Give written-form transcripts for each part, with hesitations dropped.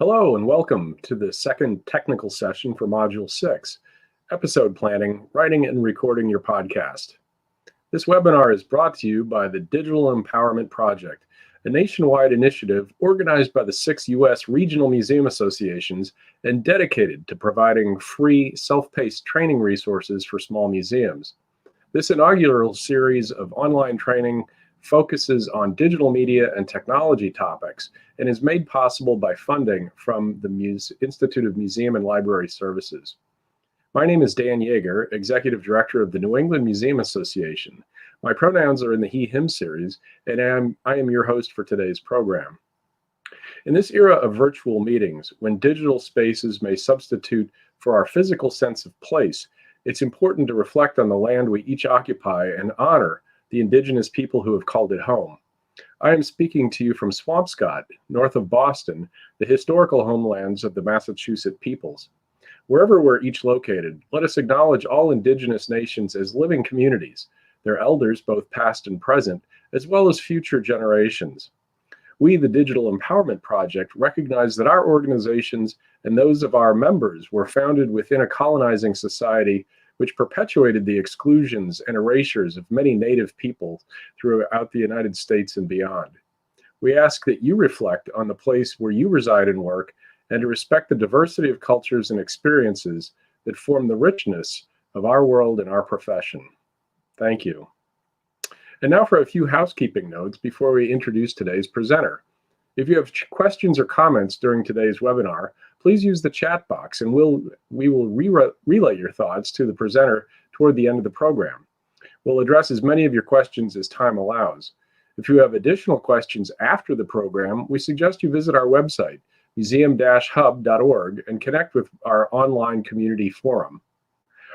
Hello and welcome to the second technical session for Module 6, Episode Planning, Writing and Recording Your Podcast. This webinar is brought to you by the Digital Empowerment Project, a nationwide initiative organized by the 6 U.S. regional museum associations and dedicated to providing free, self-paced training resources for small museums. This inaugural series of online training focuses on digital media and technology topics and is made possible by funding from the Institute of Museum and Library Services. My name is Dan Yeager, Executive Director of the New England Museum Association. My pronouns are in the he/him series, and I am your host for today's program. In this era of virtual meetings, when digital spaces may substitute for our physical sense of place, it's important to reflect on the land we each occupy and honor the indigenous people who have called it home. I am speaking to you from Swampscott, north of Boston, the historical homelands of the Massachusetts peoples. Wherever we're each located, let us acknowledge all indigenous nations as living communities, their elders, both past and present, as well as future generations. We, the Digital Empowerment Project, recognize that our organizations and those of our members were founded within a colonizing society which perpetuated the exclusions and erasures of many Native people throughout the United States and beyond. We ask that you reflect on the place where you reside and work, and to respect the diversity of cultures and experiences that form the richness of our world and our profession. Thank you. And now for a few housekeeping notes before we introduce today's presenter. If you have questions or comments during today's webinar, please use the chat box and we will relay your thoughts to the presenter toward the end of the program. We'll address as many of your questions as time allows. If you have additional questions after the program, we suggest you visit our website, museum-hub.org, and connect with our online community forum.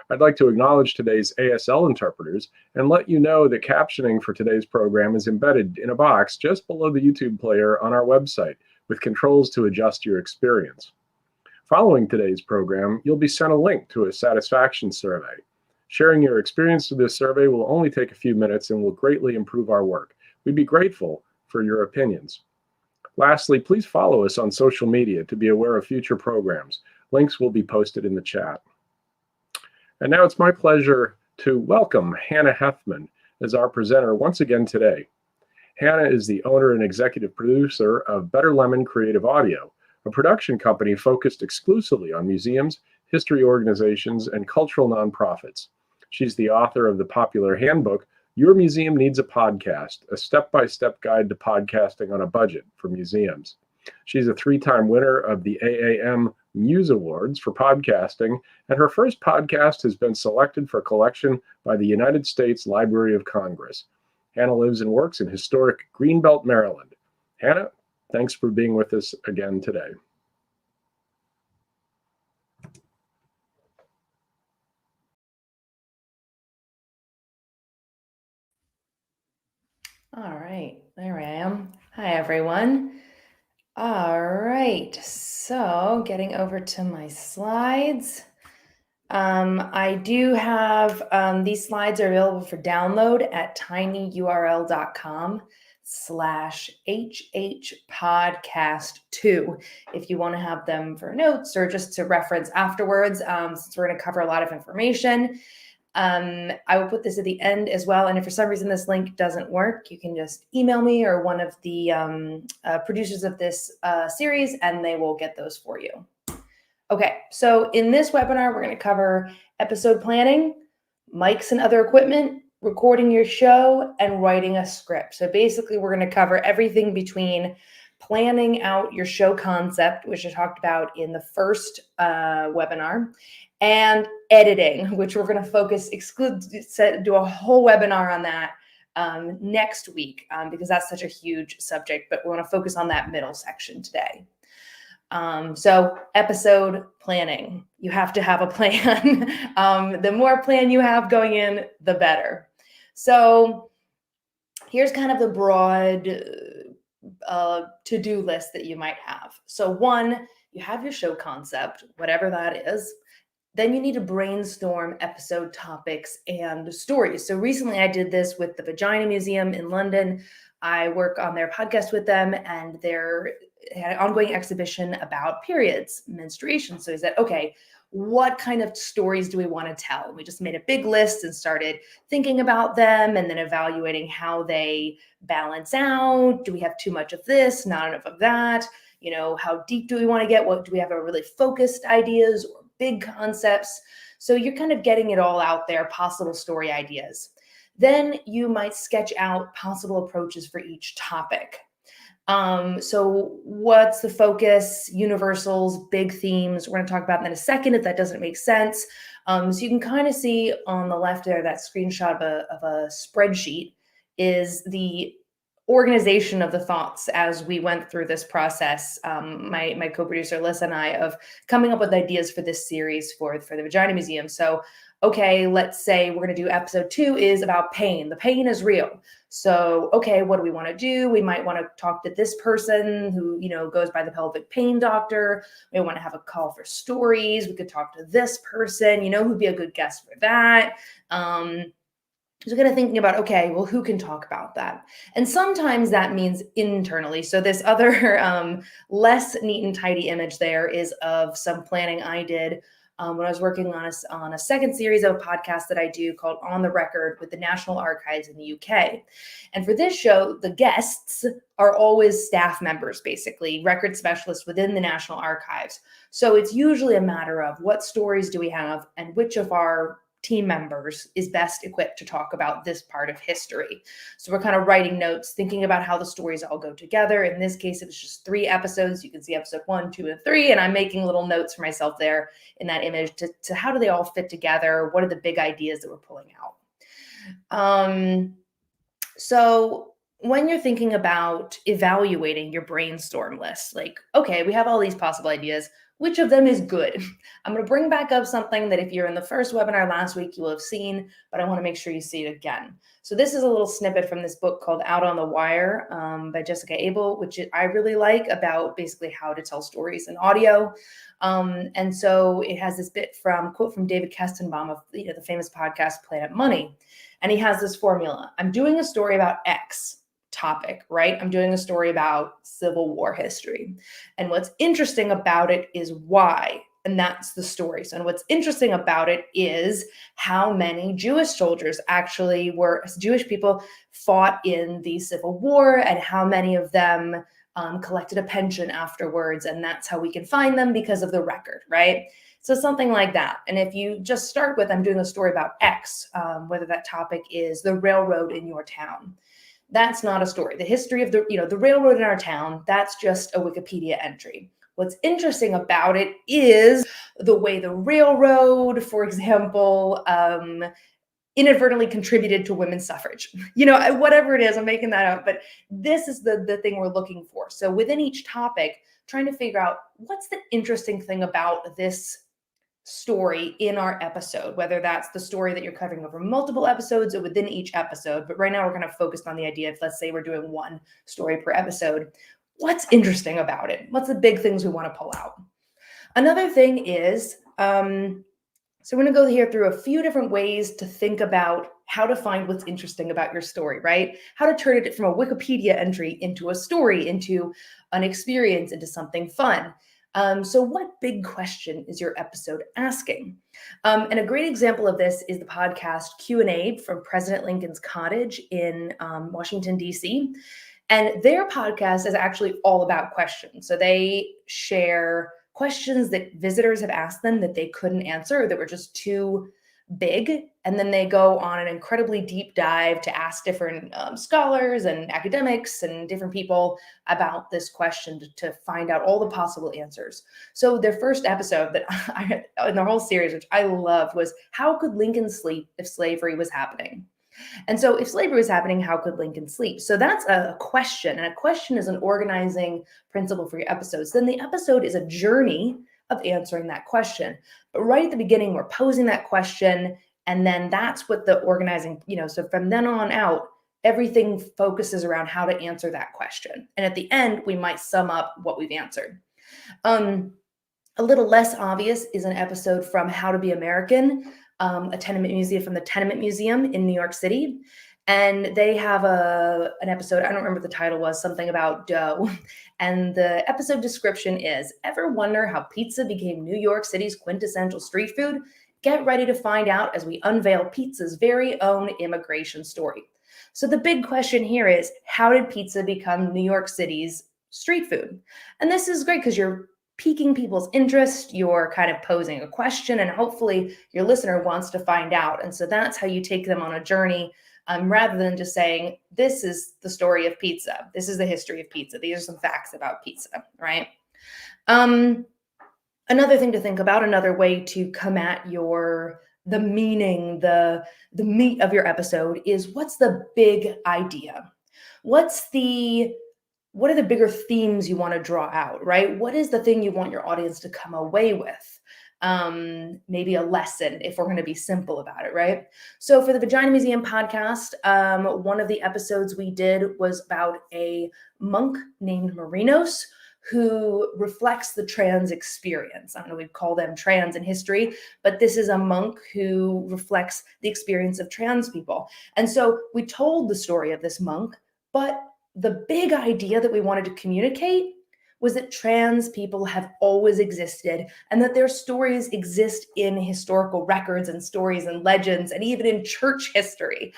I'd like to acknowledge today's ASL interpreters and let you know that captioning for today's program is embedded in a box just below the YouTube player on our website with controls to adjust your experience. Following today's program, you'll be sent a link to a satisfaction survey. Sharing your experience with this survey will only take a few minutes and will greatly improve our work. We'd be grateful for your opinions. Lastly, please follow us on social media to be aware of future programs. Links will be posted in the chat. And now it's my pleasure to welcome Hannah Hethmon as our presenter once again today. Hannah is the owner and executive producer of Better Lemon Creative Audio, a production company focused exclusively on museums, history organizations, and cultural nonprofits. She's the author of the popular handbook, Your Museum Needs a Podcast, a step-by-step guide to podcasting on a budget for museums. She's a 3-time winner of the AAM Muse Awards for podcasting, and her first podcast has been selected for collection by the United States Library of Congress. Hannah lives and works in historic Greenbelt, Maryland. Hannah, thanks for being with us again today. All right, there I am. Hi, everyone. All right, so getting over to my slides. I do have, these slides are available for download at tinyurl.com/hhpodcast2 if you want to have them for notes or just to reference afterwards, since we're going to cover a lot of information. I will put this at the end as well. And if for some reason this link doesn't work, you can just email me or one of the producers of this series, and they will get those for you. Okay, so in this webinar, we're going to cover episode planning, mics and other equipment, recording your show, and writing a script. So basically, we're going to cover everything between planning out your show concept, which I talked about in the first webinar, and editing, which we're going to do a whole webinar on that next week because that's such a huge subject, but we want to focus on that middle section today. So episode planning, you have to have a plan. The more plan you have going in, the better. So here's kind of the broad to-do list that you might have. So 1, you have your show concept, whatever that is. Then you need to brainstorm episode topics and stories. So recently I did this with the Vagina Museum in London. I work on their podcast with them, and their had an ongoing exhibition about periods, menstruation. So he said, okay, what kind of stories do we want to tell? We just made a big list and started thinking about them and then evaluating how they balance out. Do we have too much of this, not enough of that? You know, how deep do we want to get? What do we have a really focused ideas or big concepts? So you're kind of getting it all out there, possible story ideas. Then you might sketch out possible approaches for each topic. So what's the focus, universals, big themes? We're going to talk about that in a second if that doesn't make sense. So you can kind of see on the left there, that screenshot of a spreadsheet is the organization of the thoughts as we went through this process. My co-producer Liz and I, of coming up with ideas for this series for the Vagina Museum. So, okay, let's say we're going to do episode 2 is about pain. The pain is real. So, okay, what do we want to do? We might want to talk to this person who, you know, goes by the pelvic pain doctor. We want to have a call for stories. We could talk to this person, you know, who'd be a good guest for that. So kind of thinking about, okay, well, who can talk about that? And sometimes that means internally. So this other less neat and tidy image there is of some planning I did when I was working on a second series of a podcast that I do called On the Record with the National Archives in the UK. And for this show, the guests are always staff members, basically, record specialists within the National Archives. So it's usually a matter of what stories do we have and which of our team members is best equipped to talk about this part of history. So we're kind of writing notes, thinking about how the stories all go together. In this case, it was just 3 episodes. You can see episode 1, 2, and 3, and I'm making little notes for myself there in that image to how do they all fit together? What are the big ideas that we're pulling out? So when you're thinking about evaluating your brainstorm list, like, okay, we have all these possible ideas. Which of them is good? I'm going to bring back up something that if you're in the first webinar last week, you will have seen, but I want to make sure you see it again. So this is a little snippet from this book called Out on the Wire by Jessica Abel, which I really like, about basically how to tell stories in audio. And so it has this quote from David Kestenbaum of the famous podcast Planet Money. And he has this formula. I'm doing a story about X topic, right? I'm doing a story about Civil War history. And what's interesting about it is why. And that's the story. So, and what's interesting about it is how many Jewish soldiers actually Jewish people fought in the Civil War, and how many of them collected a pension afterwards. And that's how we can find them, because of the record, right? So something like that. And if you just start with, I'm doing a story about X, whether that topic is the railroad in your town. That's not a story. The history of the railroad in our town, that's just a Wikipedia entry. What's interesting about it is the way the railroad, for example, inadvertently contributed to women's suffrage. Whatever it is, I'm making that up, but this is the thing we're looking for. So within each topic, trying to figure out what's the interesting thing about this story in our episode, whether that's the story that you're covering over multiple episodes or within each episode. But right now we're kind of focused on the idea of, let's say we're doing 1 story per episode. What's interesting about it? What's the big things we want to pull out? Another thing is, so we're going to go here through a few different ways to think about how to find what's interesting about your story, right? How to turn it from a Wikipedia entry into a story, into an experience, into something fun. So what big question is your episode asking? And a great example of this is the podcast Q&A from President Lincoln's Cottage in Washington, D.C. And their podcast is actually all about questions. So they share questions that visitors have asked them that they couldn't answer, or that were just too big. And then they go on an incredibly deep dive to ask different scholars and academics and different people about this question to find out all the possible answers. So their first episode that I had in the whole series, which I loved, was how could Lincoln sleep if slavery was happening? And so if slavery was happening, how could Lincoln sleep? So that's a question, and a question is an organizing principle for your episodes. Then the episode is a journey of answering that question. But right at the beginning, we're posing that question, and then that's what the organizing, so from then on out, everything focuses around how to answer that question. And at the end, we might sum up what we've answered. A little less obvious is an episode from How to Be American, a tenement museum, from the Tenement Museum in New York City. And they have an episode, I don't remember what the title was, something about dough. And the episode description is, ever wonder how pizza became New York City's quintessential street food? Get ready to find out as we unveil pizza's very own immigration story. So the big question here is, how did pizza become New York City's street food? And this is great because you're piquing people's interest, you're kind of posing a question, and hopefully your listener wants to find out. And so that's how you take them on a journey, rather than just saying, this is the story of pizza. This is the history of pizza. These are some facts about pizza, right? Another thing to think about, another way to come at the meaning, the meat of your episode is, what's the big idea? What are the bigger themes you want to draw out, right? What is the thing you want your audience to come away with? Maybe a lesson, if we're going to be simple about it, right? So for the Vagina Museum podcast, one of the episodes we did was about a monk named Marinos who reflects the trans experience. I don't know, we'd call them trans in history, but this is a monk who reflects the experience of trans people. And so we told the story of this monk, but the big idea that we wanted to communicate was that trans people have always existed, and that their stories exist in historical records and stories and legends, and even in church history.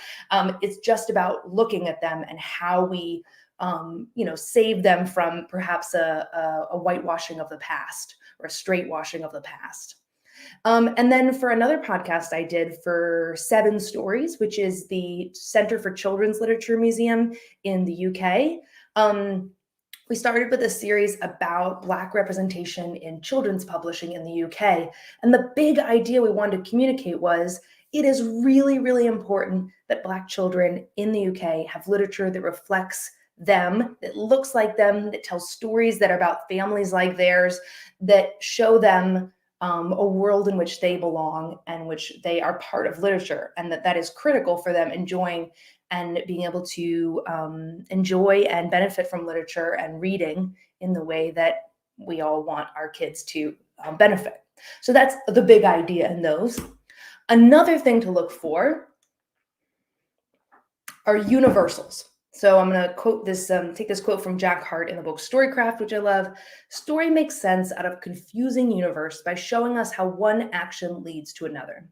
It's just about looking at them and how we save them from perhaps a whitewashing of the past, or a straightwashing of the past. And then for another podcast I did for 7 Stories, which is the Center for Children's Literature Museum in the UK, we started with a series about Black representation in children's publishing in the UK. And the big idea we wanted to communicate was, it is really, really important that Black children in the UK have literature that reflects them, that looks like them, that tells stories that are about families like theirs, that show them a world in which they belong and which they are part of literature, and that is critical for them enjoying and being able to enjoy and benefit from literature and reading in the way that we all want our kids to benefit. So that's the big idea in those. Another thing to look for are universals. So I'm going to quote this, take this quote from Jack Hart in the book Storycraft, which I love. Story makes sense out of confusing universe by showing us how one action leads to another.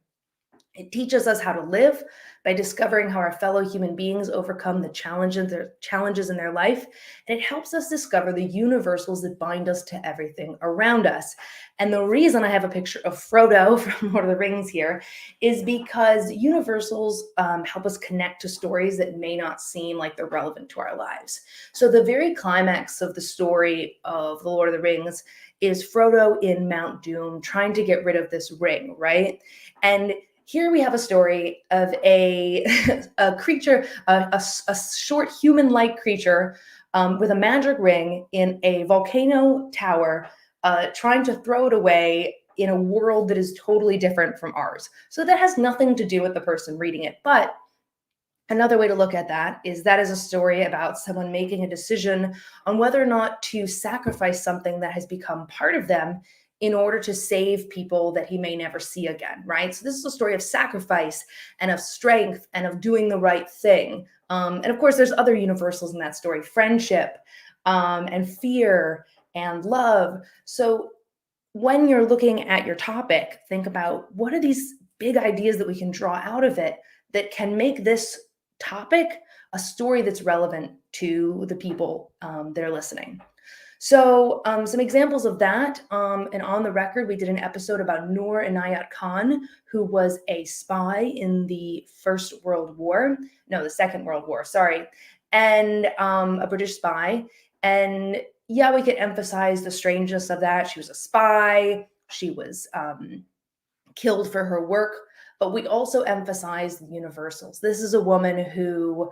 It teaches us how to live by discovering how our fellow human beings overcome the challenges in their life. And it helps us discover the universals that bind us to everything around us. And the reason I have a picture of Frodo from Lord of the Rings here is because universals help us connect to stories that may not seem like they're relevant to our lives. So the very climax of the story of the Lord of the Rings is Frodo in Mount Doom trying to get rid of this ring, right? And here we have a story of a creature, a short human-like creature with a magic ring in a volcano tower, trying to throw it away in a world that is totally different from ours. So that has nothing to do with the person reading it. But another way to look at that is a story about someone making a decision on whether or not to sacrifice something that has become part of them in order to save people that he may never see again, right? So this is a story of sacrifice and of strength and of doing the right thing. And of course, there's other universals in that story, friendship and fear and love. So when you're looking at your topic, think about, what are these big ideas that we can draw out of it that can make this topic a story that's relevant to the people that are listening. So some examples of that, and on the record, we did an episode about Noor Inayat Khan, who was a spy in the Second World War, sorry, and a British spy. And yeah, we could emphasize the strangeness of that. She was a spy. She was killed for her work, but we also emphasize the universals. This is a woman who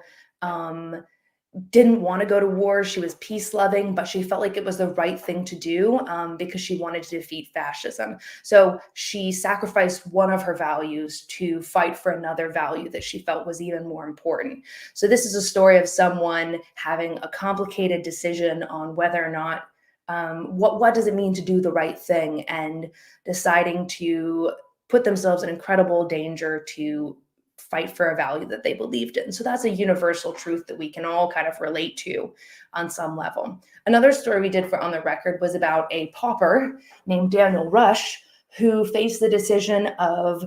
didn't want to go to war. She was peace loving, but she felt like it was the right thing to do because she wanted to defeat fascism. So she sacrificed one of her values to fight for another value that she felt was even more important. So this is a story of someone having a complicated decision on whether or not, what does it mean to do the right thing, and deciding to put themselves in incredible danger to fight for a value that they believed in. So that's a universal truth that we can all kind of relate to on some level. Another story we did for On the Record was about a pauper named Daniel Rush, who faced the decision of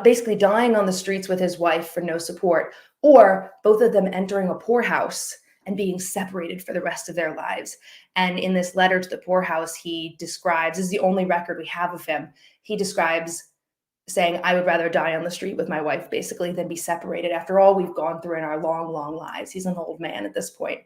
basically dying on the streets with his wife for no support, or both of them entering a poorhouse and being separated for the rest of their lives. And in this letter to the poorhouse, he describes, this is the only record we have of him, he describes saying, I would rather die on the street with my wife, basically, than be separated after all we've gone through in our long, long lives. He's an old man at this point.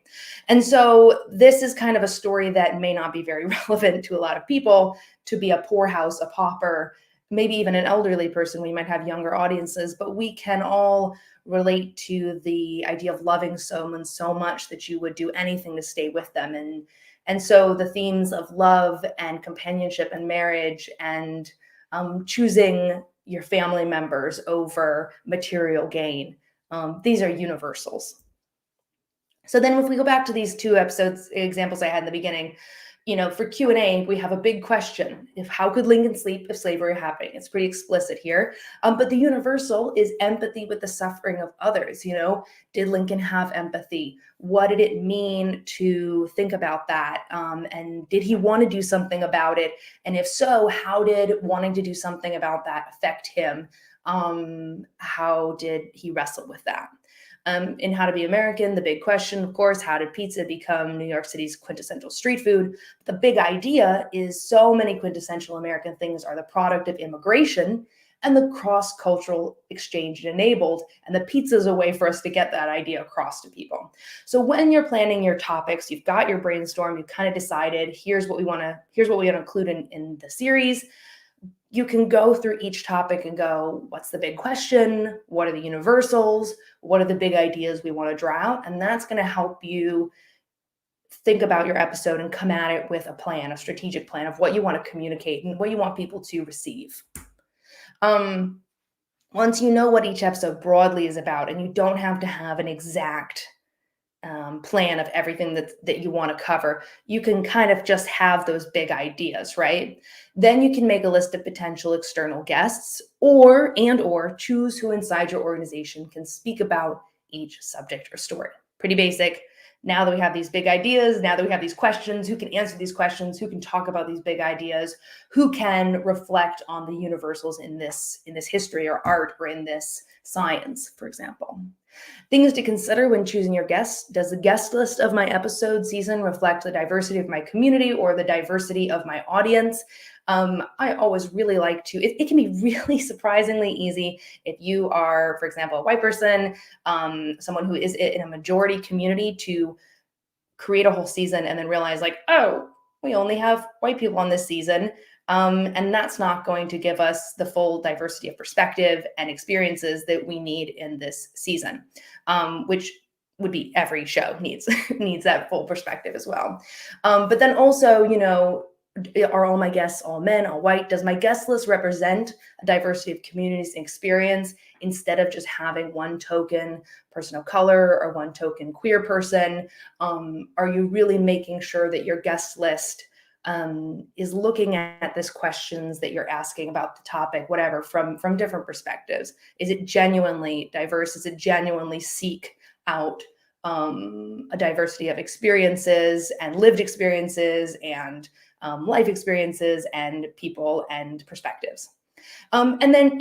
And so this is kind of a story that may not be very relevant to a lot of people, to be a poorhouse, a pauper, maybe even an elderly person. We might have younger audiences, but we can all relate to the idea of loving someone so much that you would do anything to stay with them. And so the themes of love and companionship and marriage and choosing your family members over material gain, these are universals. So then if we go back to these two examples I had in the beginning, for Q&A, we have a big question. How could Lincoln sleep if slavery happened? It's pretty explicit here. But the universal is empathy with the suffering of others. Did Lincoln have empathy? What did it mean to think about that? And did he want to do something about it? And if so, how did wanting to do something about that affect him? How did he wrestle with that? In How to Be American, the big question, of course, how did pizza become New York City's quintessential street food? The big idea is so many quintessential American things are the product of immigration and the cross-cultural exchange it enabled. And the pizza is a way for us to get that idea across to people. So when you're planning your topics, you've got your brainstorm, you've kind of decided, here's what we want to include in the series. You can go through each topic and go, what's the big question? What are the universals? What are the big ideas we want to draw out? And that's going to help you think about your episode and come at it with a plan, a strategic plan of what you want to communicate and what you want people to receive. Once you know what each episode broadly is about, and you don't have to have an exact plan of everything that you want to cover, you can kind of just have those big ideas, right? Then you can make a list of potential external guests or choose who inside your organization can speak about each subject or story. Pretty basic. Now that we have these big ideas, now that we have these questions, who can answer these questions, who can talk about these big ideas, who can reflect on the universals in this history or art or in this science, for example. Things to consider when choosing your guests. Does the guest list of my episode season reflect the diversity of my community or the diversity of my audience? I always really like to, it can be really surprisingly easy if you are, for example, a white person, someone who is in a majority community, to create a whole season and then realize like, oh, we only have white people on this season. And that's not going to give us the full diversity of perspective and experiences that we need in this season, which would be every show needs that full perspective as well. But then also, are all my guests all men, all white? Does my guest list represent a diversity of communities and experience instead of just having one token person of color or one token queer person? Are you really making sure that your guest list is looking at this questions that you're asking about the topic, whatever, from different perspectives? Is it genuinely diverse? Is it genuinely seek out a diversity of experiences and lived experiences and life experiences and people and perspectives? And then,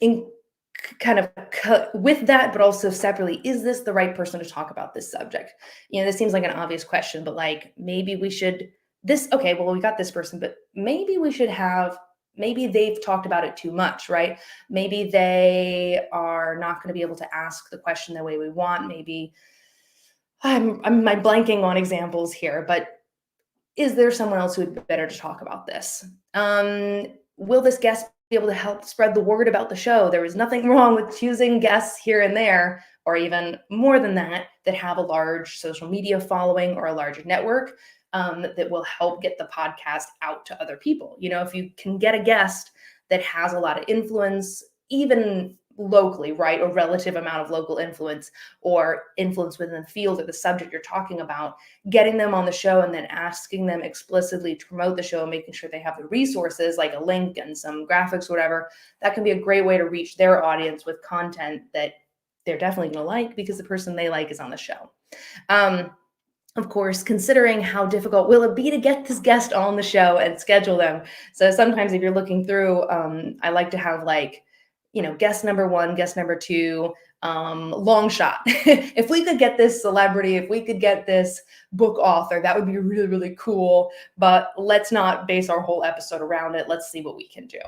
in kind of with that, but also separately, is this the right person to talk about this subject? This seems like an obvious question, but like maybe we should okay, well, we got this person, but maybe we should maybe they've talked about it too much, right? Maybe they are not going to be able to ask the question the way we want. Maybe I'm blanking on examples here, but is there someone else who would be better to talk about this? Will this guest be able to help spread the word about the show? There is nothing wrong with choosing guests here and there, or even more than that have a large social media following or a large network that will help get the podcast out to other people. If you can get a guest that has a lot of influence, even locally, right? A relative amount of local influence or influence within the field or the subject you're talking about, getting them on the show and then asking them explicitly to promote the show and making sure they have the resources like a link and some graphics, whatever, that can be a great way to reach their audience with content that they're definitely going to like because the person they like is on the show. Of course, considering how difficult will it be to get this guest on the show and schedule them. So sometimes if you're looking through, I like to have like, guest number one, guest number two, long shot. If we could get this celebrity, if we could get this book author, that would be really, really cool. But let's not base our whole episode around it. Let's see what we can do.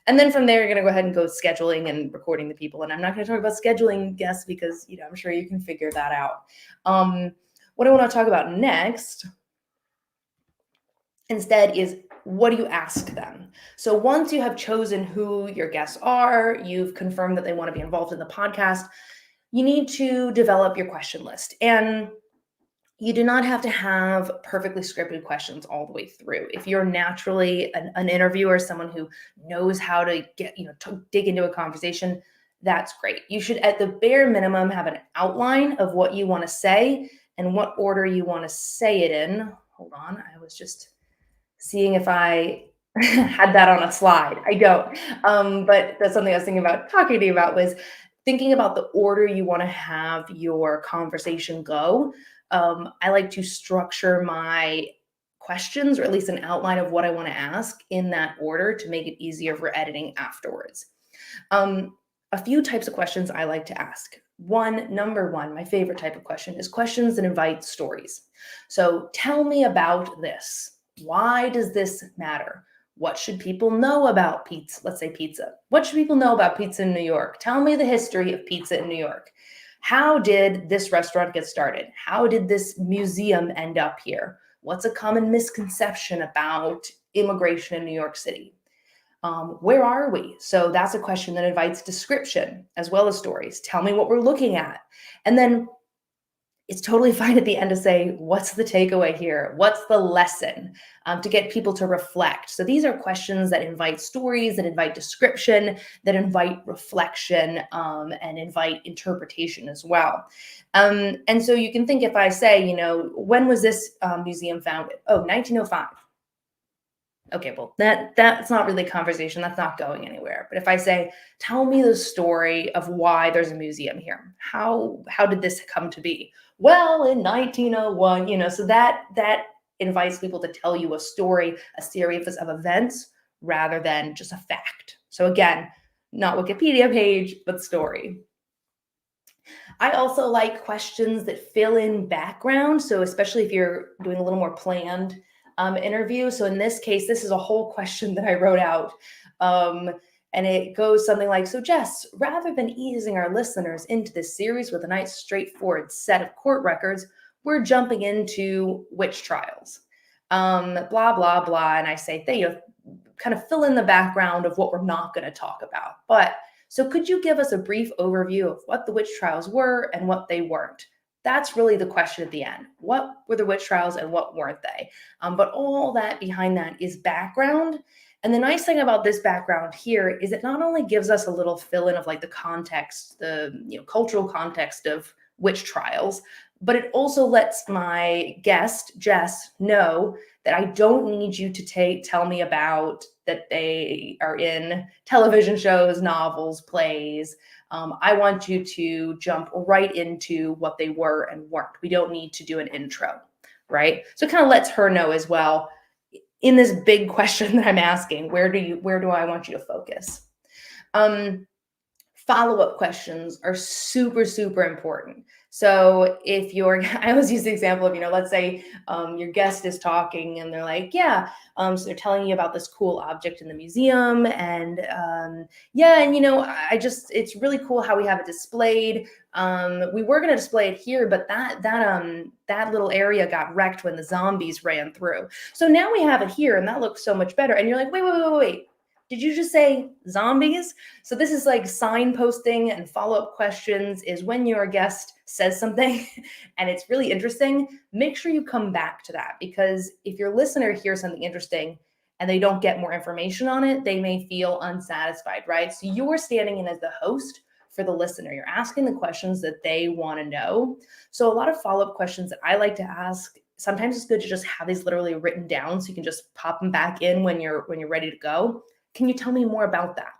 And then from there, you're going to go ahead and go scheduling and recording the people. And I'm not going to talk about scheduling guests because, I'm sure you can figure that out. What I want to talk about next instead is, what do you ask them? So once you have chosen who your guests are, you've confirmed that they want to be involved in the podcast, you need to develop your question list. And you do not have to have perfectly scripted questions all the way through. If you're naturally an interviewer, someone who knows how to get, to dig into a conversation, that's great. You should, at the bare minimum, have an outline of what you want to say and what order you want to say it in. Hold on, I was just seeing if I had that on a slide. I don't, but that's something I was thinking about talking to you about, was thinking about the order you want to have your conversation go. I like to structure my questions, or at least an outline of what I want to ask, in that order to make it easier for editing afterwards. A few types of questions I like to ask. Number one, my favorite type of question is questions that invite stories. So tell me about this. Why does this matter? What should people know about pizza? Let's say pizza. What should people know about pizza in New York? Tell me the history of pizza in New York. How did this restaurant get started? How did this museum end up here? What's a common misconception about immigration in New York City? Where are we? So that's a question that invites description as well as stories. Tell me what we're looking at. And then it's totally fine at the end to say, what's the takeaway here? What's the lesson? To get people to reflect. So these are questions that invite stories, that invite description, that invite reflection, and invite interpretation as well. And so you can think, if I say, when was this museum founded? Oh, 1905. Okay, well, that's not really a conversation. That's not going anywhere. But if I say, tell me the story of why there's a museum here. How did this come to be? Well, in 1901, so that invites people to tell you a story, a series of events, rather than just a fact. So again, not Wikipedia page, but story. I also like questions that fill in background. So especially if you're doing a little more planned interview. So in this case, this is a whole question that I wrote out. And it goes something like, so Jess, rather than easing our listeners into this series with a nice straightforward set of court records, we're jumping into witch trials, blah, blah, blah. And I say, kind of fill in the background of what we're not going to talk about. But so could you give us a brief overview of what the witch trials were and what they weren't? That's really the question at the end. What were the witch trials and what weren't they? But all that behind that is background. And the nice thing about this background here is it not only gives us a little fill-in of like the context, the cultural context of witch trials, but it also lets my guest, Jess, know that I don't need you to tell me about that they are in television shows, novels, plays. I want you to jump right into what they were and weren't. We don't need to do an intro, right? So it kind of lets her know as well, in this big question that I'm asking, where do I want you to focus? Follow-up questions are super, super important. So if I always use the example of, let's say your guest is talking and they're like, yeah, so they're telling you about this cool object in the museum, and it's really cool how we have it displayed. We were going to display it here, but that little area got wrecked when the zombies ran through. So now we have it here, and that looks so much better. And you're like, wait. Did you just say zombies? So this is like signposting, and follow-up questions is when your guest says something and it's really interesting, make sure you come back to that, because if your listener hears something interesting and they don't get more information on it, they may feel unsatisfied, right? So you're standing in as the host. for the listener. You're asking the questions that they want to know. So a lot of follow-up questions that I like to ask, sometimes it's good to just have these literally written down so you can just pop them back in when you're ready to go. Can you tell me more about that?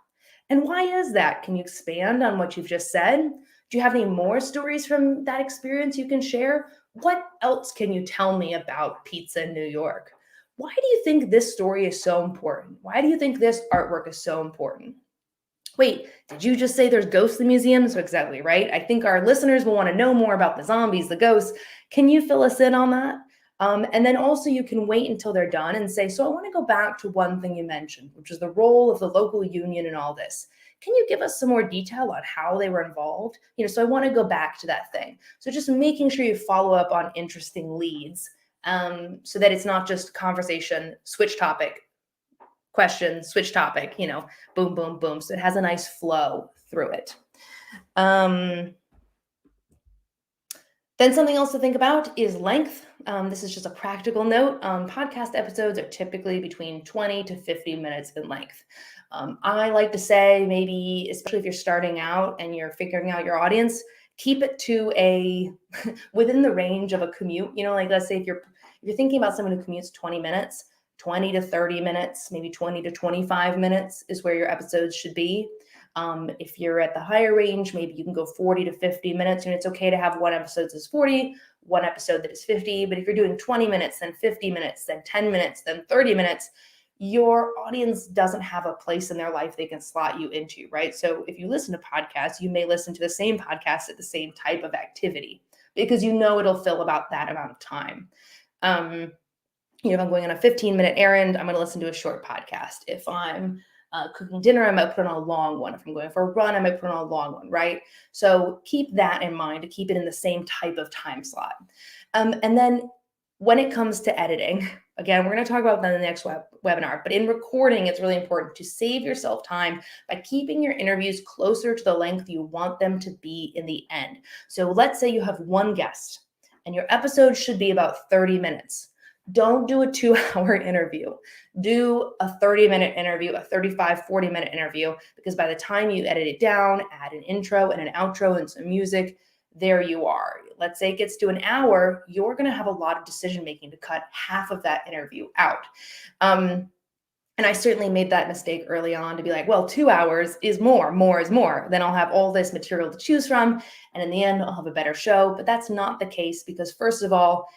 And why is that? Can you expand on what you've just said? Do you have any more stories from that experience you can share? What else can you tell me about pizza in New York? Why do you think this story is so important? Why do you think this artwork is so important? Wait, did you just say there's ghosts in museums? Exactly, right? I think our listeners will want to know more about the zombies, the ghosts. Can you fill us in on that? And then also you can wait until they're done and say, so I want to go back to one thing you mentioned, which is the role of the local union in all this. Can you give us some more detail on how they were involved? So I want to go back to that thing. So just making sure you follow up on interesting leads so that it's not just conversation, switch topic, question, switch topic, boom, boom, boom. So it has a nice flow through it. Then something else to think about is length. This is just a practical note. Podcast episodes are typically between 20 to 50 minutes in length. I like to say maybe, especially if you're starting out and you're figuring out your audience, keep it to within the range of a commute. Like let's say if you're thinking about someone who commutes 20 minutes, 20 to 30 minutes, maybe 20 to 25 minutes is where your episodes should be. If you're at the higher range, maybe you can go 40 to 50 minutes, and it's okay to have one episode that's 40, one episode that is 50. But if you're doing 20 minutes, then 50 minutes, then 10 minutes, then 30 minutes, your audience doesn't have a place in their life they can slot you into, right? So if you listen to podcasts, you may listen to the same podcast at the same type of activity because it'll fill about that amount of time. If I'm going on a 15-minute errand, I'm going to listen to a short podcast. If I'm cooking dinner, I might put on a long one. If I'm going for a run, I might put on a long one, right? So keep that in mind to keep it in the same type of time slot. And then when it comes to editing, again, we're going to talk about that in the next webinar, but in recording, it's really important to save yourself time by keeping your interviews closer to the length you want them to be in the end. So let's say you have one guest and your episode should be about 30 minutes. Don't do a 2-hour interview. Do a 30-minute interview, a 35, 40-minute interview, because by the time you edit it down, add an intro and an outro and some music, there you are. Let's say it gets to an hour, you're going to have a lot of decision-making to cut half of that interview out. And I certainly made that mistake early on to be like, well, 2 hours is more is more. Then I'll have all this material to choose from. And in the end, I'll have a better show. But that's not the case because first of all,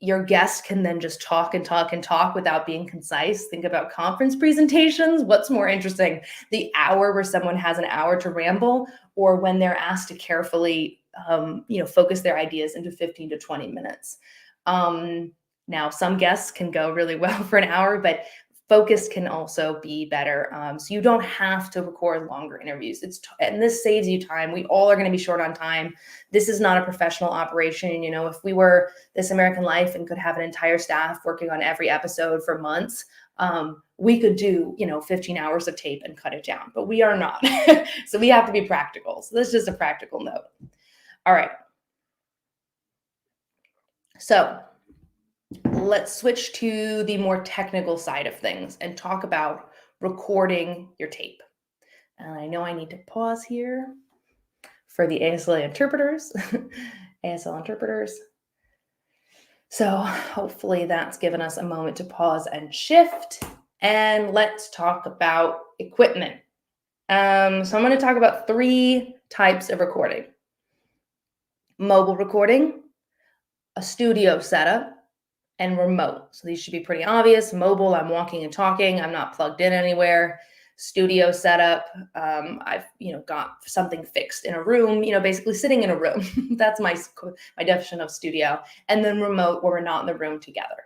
your guest can then just talk and talk and talk without being concise. Think about conference presentations. What's more interesting, the hour where someone has an hour to ramble or when they're asked to carefully, focus their ideas into 15 to 20 minutes. Now, some guests can go really well for an hour, but focus can also be better. So you don't have to record longer interviews. And this saves you time. We all are going to be short on time. This is not a professional operation. If we were This American Life and could have an entire staff working on every episode for months, we could do, 15 hours of tape and cut it down, but we are not. So we have to be practical. So this is just a practical note. All right. So let's switch to the more technical side of things and talk about recording your tape. And I know I need to pause here for the ASL interpreters. So hopefully that's given us a moment to pause and shift. And let's talk about equipment. So I'm going to talk about 3 types of recording. Mobile recording, a studio setup, and remote. So these should be pretty obvious. Mobile, I'm walking and talking. I'm not plugged in anywhere. Studio setup, I've got something fixed in a room, basically sitting in a room. That's my definition of studio. And then remote, where we're not in the room together.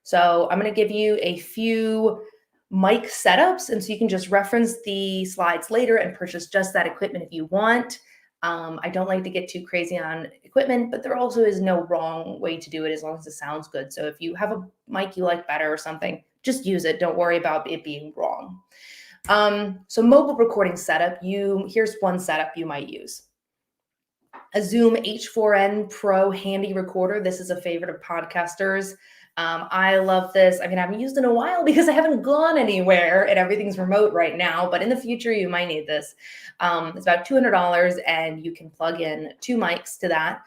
So I'm going to give you a few mic setups, and so you can just reference the slides later and purchase just that equipment if you want. I don't like to get too crazy on equipment, but there also is no wrong way to do it as long as it sounds good. So if you have a mic you like better or something, just use it. Don't worry about it being wrong. So mobile recording setup, here's one setup you might use. A Zoom H4n Pro handy recorder. This is a favorite of podcasters. I love this. I mean, I haven't used it in a while because I haven't gone anywhere and everything's remote right now, but in the future you might need this. It's about $200 and you can plug in 2 mics to that.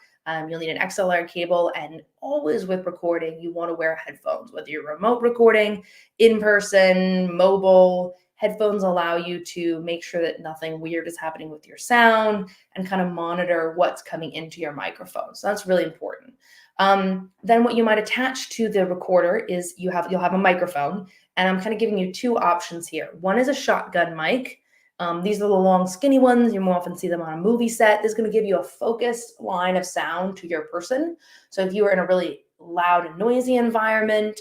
You'll need an XLR cable, and always with recording, you want to wear headphones, whether you're remote recording, in person, mobile. Headphones allow you to make sure that nothing weird is happening with your sound and kind of monitor what's coming into your microphone. So that's really important. Then what you might attach to the recorder is you'll have a microphone, and I'm kind of giving you 2 options here. One is a shotgun mic. These are the long, skinny ones. You more often see them on a movie set. This is going to give you a focused line of sound to your person. So if you are in a really loud and noisy environment,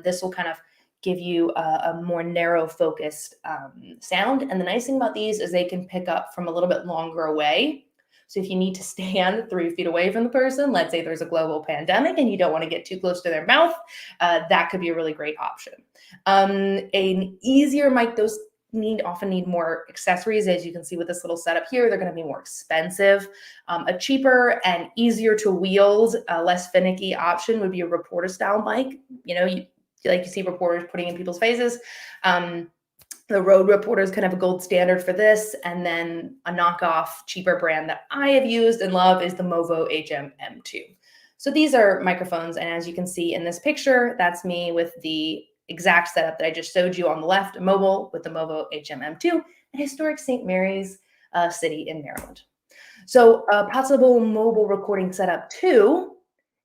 this will kind of give you a more narrow focused sound. And the nice thing about these is they can pick up from a little bit longer away. So if you need to stand 3 feet away from the person, let's say there's a global pandemic and you don't want to get too close to their mouth, that could be a really great option. An easier mic, those often need more accessories. As you can see with this little setup here, they're going to be more expensive. A cheaper and easier to wield, less finicky option would be a reporter style mic. You see reporters putting in people's faces. The Rode Reporter is kind of a gold standard for this. And then a knockoff cheaper brand that I have used and love is the Movo HM-M2. So these are microphones. And as you can see in this picture, that's me with the exact setup that I just showed you on the left, mobile with the Movo HM-M2, in historic St. Mary's city in Maryland. So a possible mobile recording setup too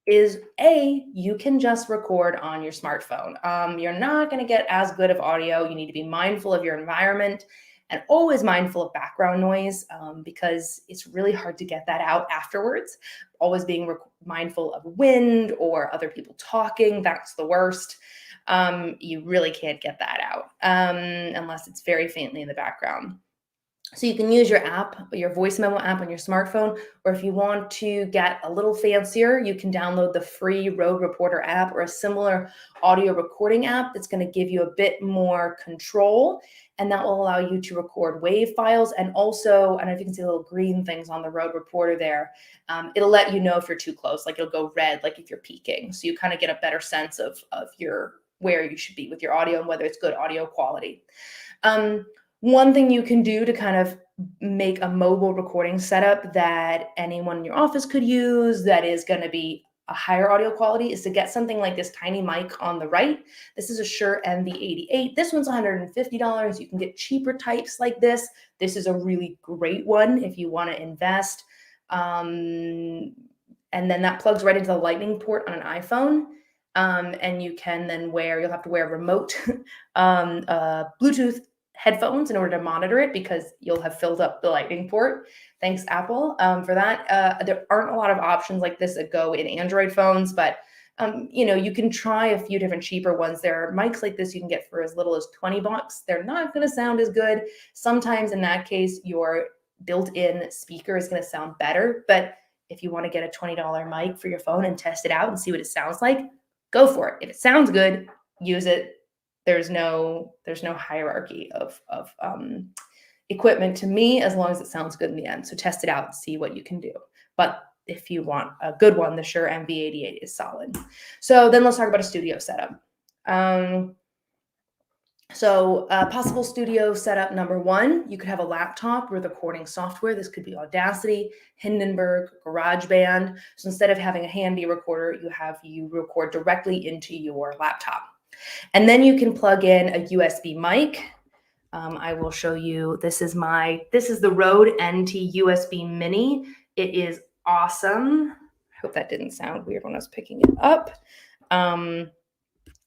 is you can just record on your smartphone. You're not going to get as good of audio. You need to be mindful of your environment and always mindful of background noise because it's really hard to get that out afterwards. Always being mindful of wind or other people talking, that's the worst. You really can't get that out unless it's very faintly in the background. So you can use your app, your voice memo app on your smartphone, or if you want to get a little fancier, you can download the free Rode Reporter app or a similar audio recording app that's going to give you a bit more control, and that will allow you to record WAV files. And also, I don't know if you can see the little green things on the Rode Reporter there. It'll let you know if you're too close, like it'll go red, like if you're peaking. So you kind of get a better sense of where you should be with your audio and whether it's good audio quality. One thing you can do to kind of make a mobile recording setup that anyone in your office could use that is going to be a higher audio quality is to get something like this tiny mic on the right. This is a Shure MV88. This one's $150. You can get cheaper types like this. This is a really great one if you want to invest. And then that plugs right into the lightning port on an iPhone. And you can then you'll have to wear remote Bluetooth headphones in order to monitor it because you'll have filled up the lightning port. Thanks, Apple, for that. There aren't a lot of options like this that go in Android phones, but you can try a few different cheaper ones. There are mics like this you can get for as little as $20. They're not going to sound as good. Sometimes in that case, your built-in speaker is going to sound better. But if you want to get a $20 mic for your phone and test it out and see what it sounds like, go for it. If it sounds good, use it. There's no hierarchy of equipment to me as long as it sounds good in the end. So test it out and see what you can do. But if you want a good one, the Shure MV88 is solid. So then let's talk about a studio setup. Possible studio setup number 1, you could have a laptop with recording software. This could be Audacity, Hindenburg, GarageBand. So instead of having a handy recorder, you record directly into your laptop. And then you can plug in a USB mic. I will show you. This is the Rode NT USB Mini. It is awesome. I hope that didn't sound weird when I was picking it up.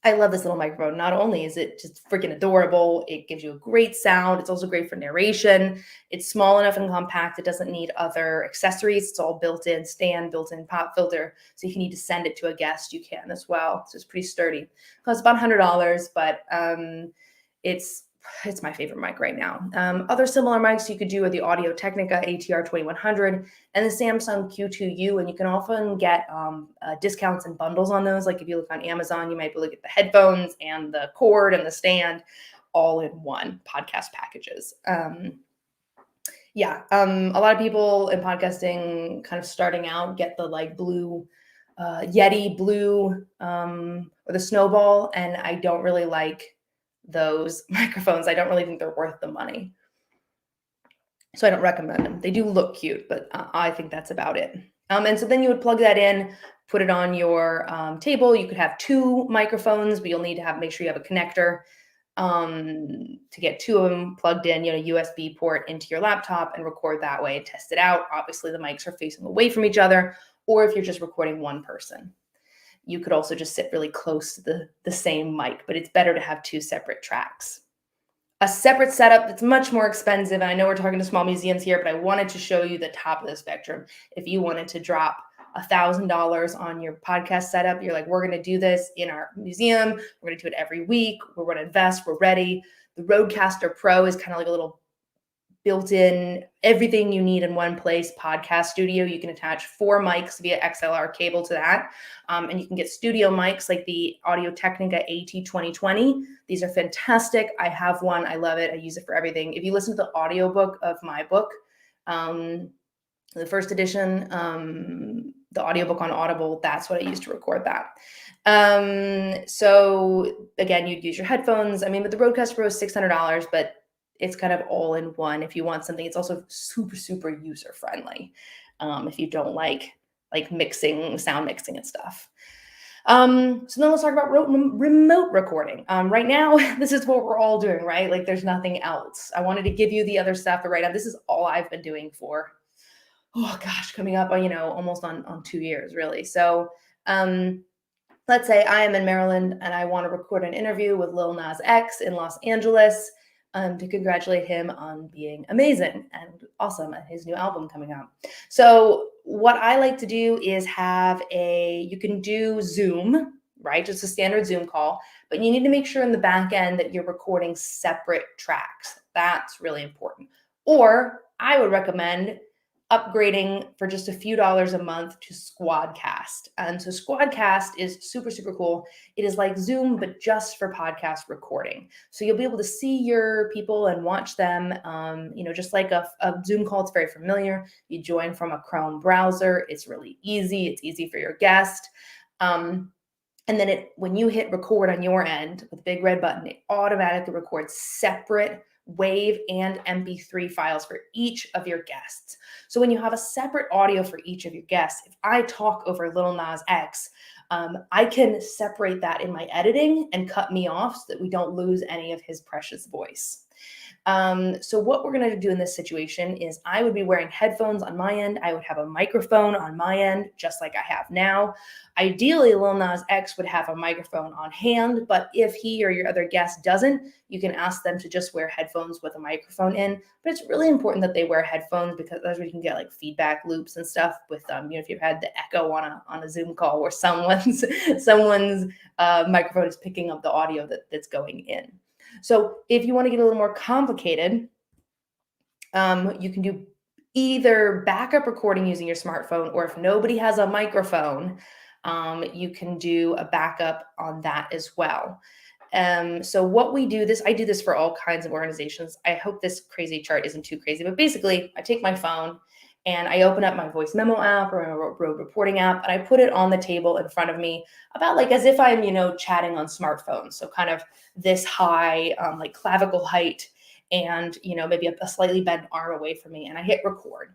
I love this little microphone. Not only is it just freaking adorable, it gives you a great sound. It's also great for narration. It's small enough and compact. It doesn't need other accessories. It's all built-in stand, built-in pop filter. So if you need to send it to a guest, you can as well. So it's pretty sturdy. It costs about $100, but it's my favorite mic right now. Other similar mics you could do are the Audio-Technica ATR 2100 and the Samsung Q2U, and you can often get discounts and bundles on those. Like if you look on Amazon, you might be able to get the headphones and the cord and the stand all in one podcast packages. A lot of people in podcasting kind of starting out get the blue Yeti Blue or the Snowball, and I don't really like those microphones. I don't really think they're worth the money. So I don't recommend them. They do look cute, but I think that's about it. And so then you would plug that in, put it on your table. You could have 2 microphones, but you'll need to make sure you have a connector to get 2 of them plugged in, USB port into your laptop and record that way and test it out. Obviously, the mics are facing away from each other, or if you're just recording one person. You could also just sit really close to the same mic, but it's better to have 2 separate tracks. A separate setup that's much more expensive, and I know we're talking to small museums here, but I wanted to show you the top of the spectrum. If you wanted to drop $1,000 on your podcast setup, you're like, we're going to do this in our museum, we're going to do it every week, we're going to invest, we're ready. The Roadcaster Pro is kind of like a little built-in, everything you need in one place podcast studio. You can attach 4 mics via XLR cable to that. And you can get studio mics like the Audio-Technica AT2020. These are fantastic. I have one. I love it. I use it for everything. If you listen to the audiobook of my book, the first edition, the audiobook on Audible, that's what I use to record that. So again, you'd use your headphones. But the Roadcaster Pro is $600, but it's kind of all in one. If you want something, it's also super, super user friendly. If you don't like mixing, sound mixing and stuff. So then let's talk about remote recording. Right now, this is what we're all doing, right? Like there's nothing else. I wanted to give you the other stuff, but right now, this is all I've been doing for, coming up on, almost on 2 years really. So, let's say I am in Maryland and I want to record an interview with Lil Nas X in Los Angeles. To congratulate him on being amazing and awesome at his new album coming out. So what I like to do is you can do Zoom, right? Just a standard Zoom call, but you need to make sure in the back end that you're recording separate tracks. That's really important. Or I would recommend upgrading for just a few dollars a month to Squadcast. And so Squadcast is super, super cool. It is like Zoom, but just for podcast recording. So you'll be able to see your people and watch them, just like a Zoom call. It's very familiar. You join from a Chrome browser. It's really easy. It's easy for your guest. And then when you hit record on your end with the big red button, it automatically records separate WAV and MP3 files for each of your guests. So when you have a separate audio for each of your guests, if I talk over Lil Nas X, I can separate that in my editing and cut me off so that we don't lose any of his precious voice. So what we're going to do in this situation is I would be wearing headphones on my end. I would have a microphone on my end, just like I have now. Ideally, Lil Nas X would have a microphone on hand, but if he or your other guest doesn't, you can ask them to just wear headphones with a microphone in. But it's really important that they wear headphones because that's where you can get like feedback loops and stuff with if you've had the echo on a Zoom call where someone's microphone is picking up the audio that's going in. So if you want to get a little more complicated, you can do either backup recording using your smartphone, or if nobody has a microphone, you can do a backup on that as well. So what we do I do this for all kinds of organizations. I hope this crazy chart isn't too crazy, but basically I take my phone and I open up my voice memo app or a road reporting app, and I put it on the table in front of me about like as if I'm, chatting on smartphones. So kind of this high, like clavicle height and, maybe a slightly bent arm away from me, and I hit record.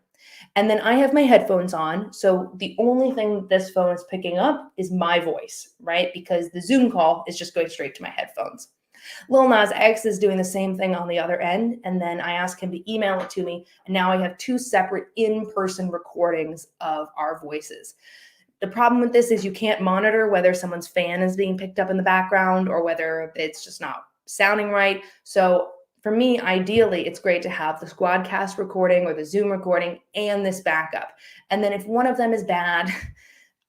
And then I have my headphones on. So the only thing this phone is picking up is my voice, right? Because the Zoom call is just going straight to my headphones. Lil Nas X is doing the same thing on the other end. And then I ask him to email it to me. And now I have 2 separate in-person recordings of our voices. The problem with this is you can't monitor whether someone's fan is being picked up in the background or whether it's just not sounding right. So for me, ideally, it's great to have the Squadcast recording or the Zoom recording and this backup. And then if one of them is bad,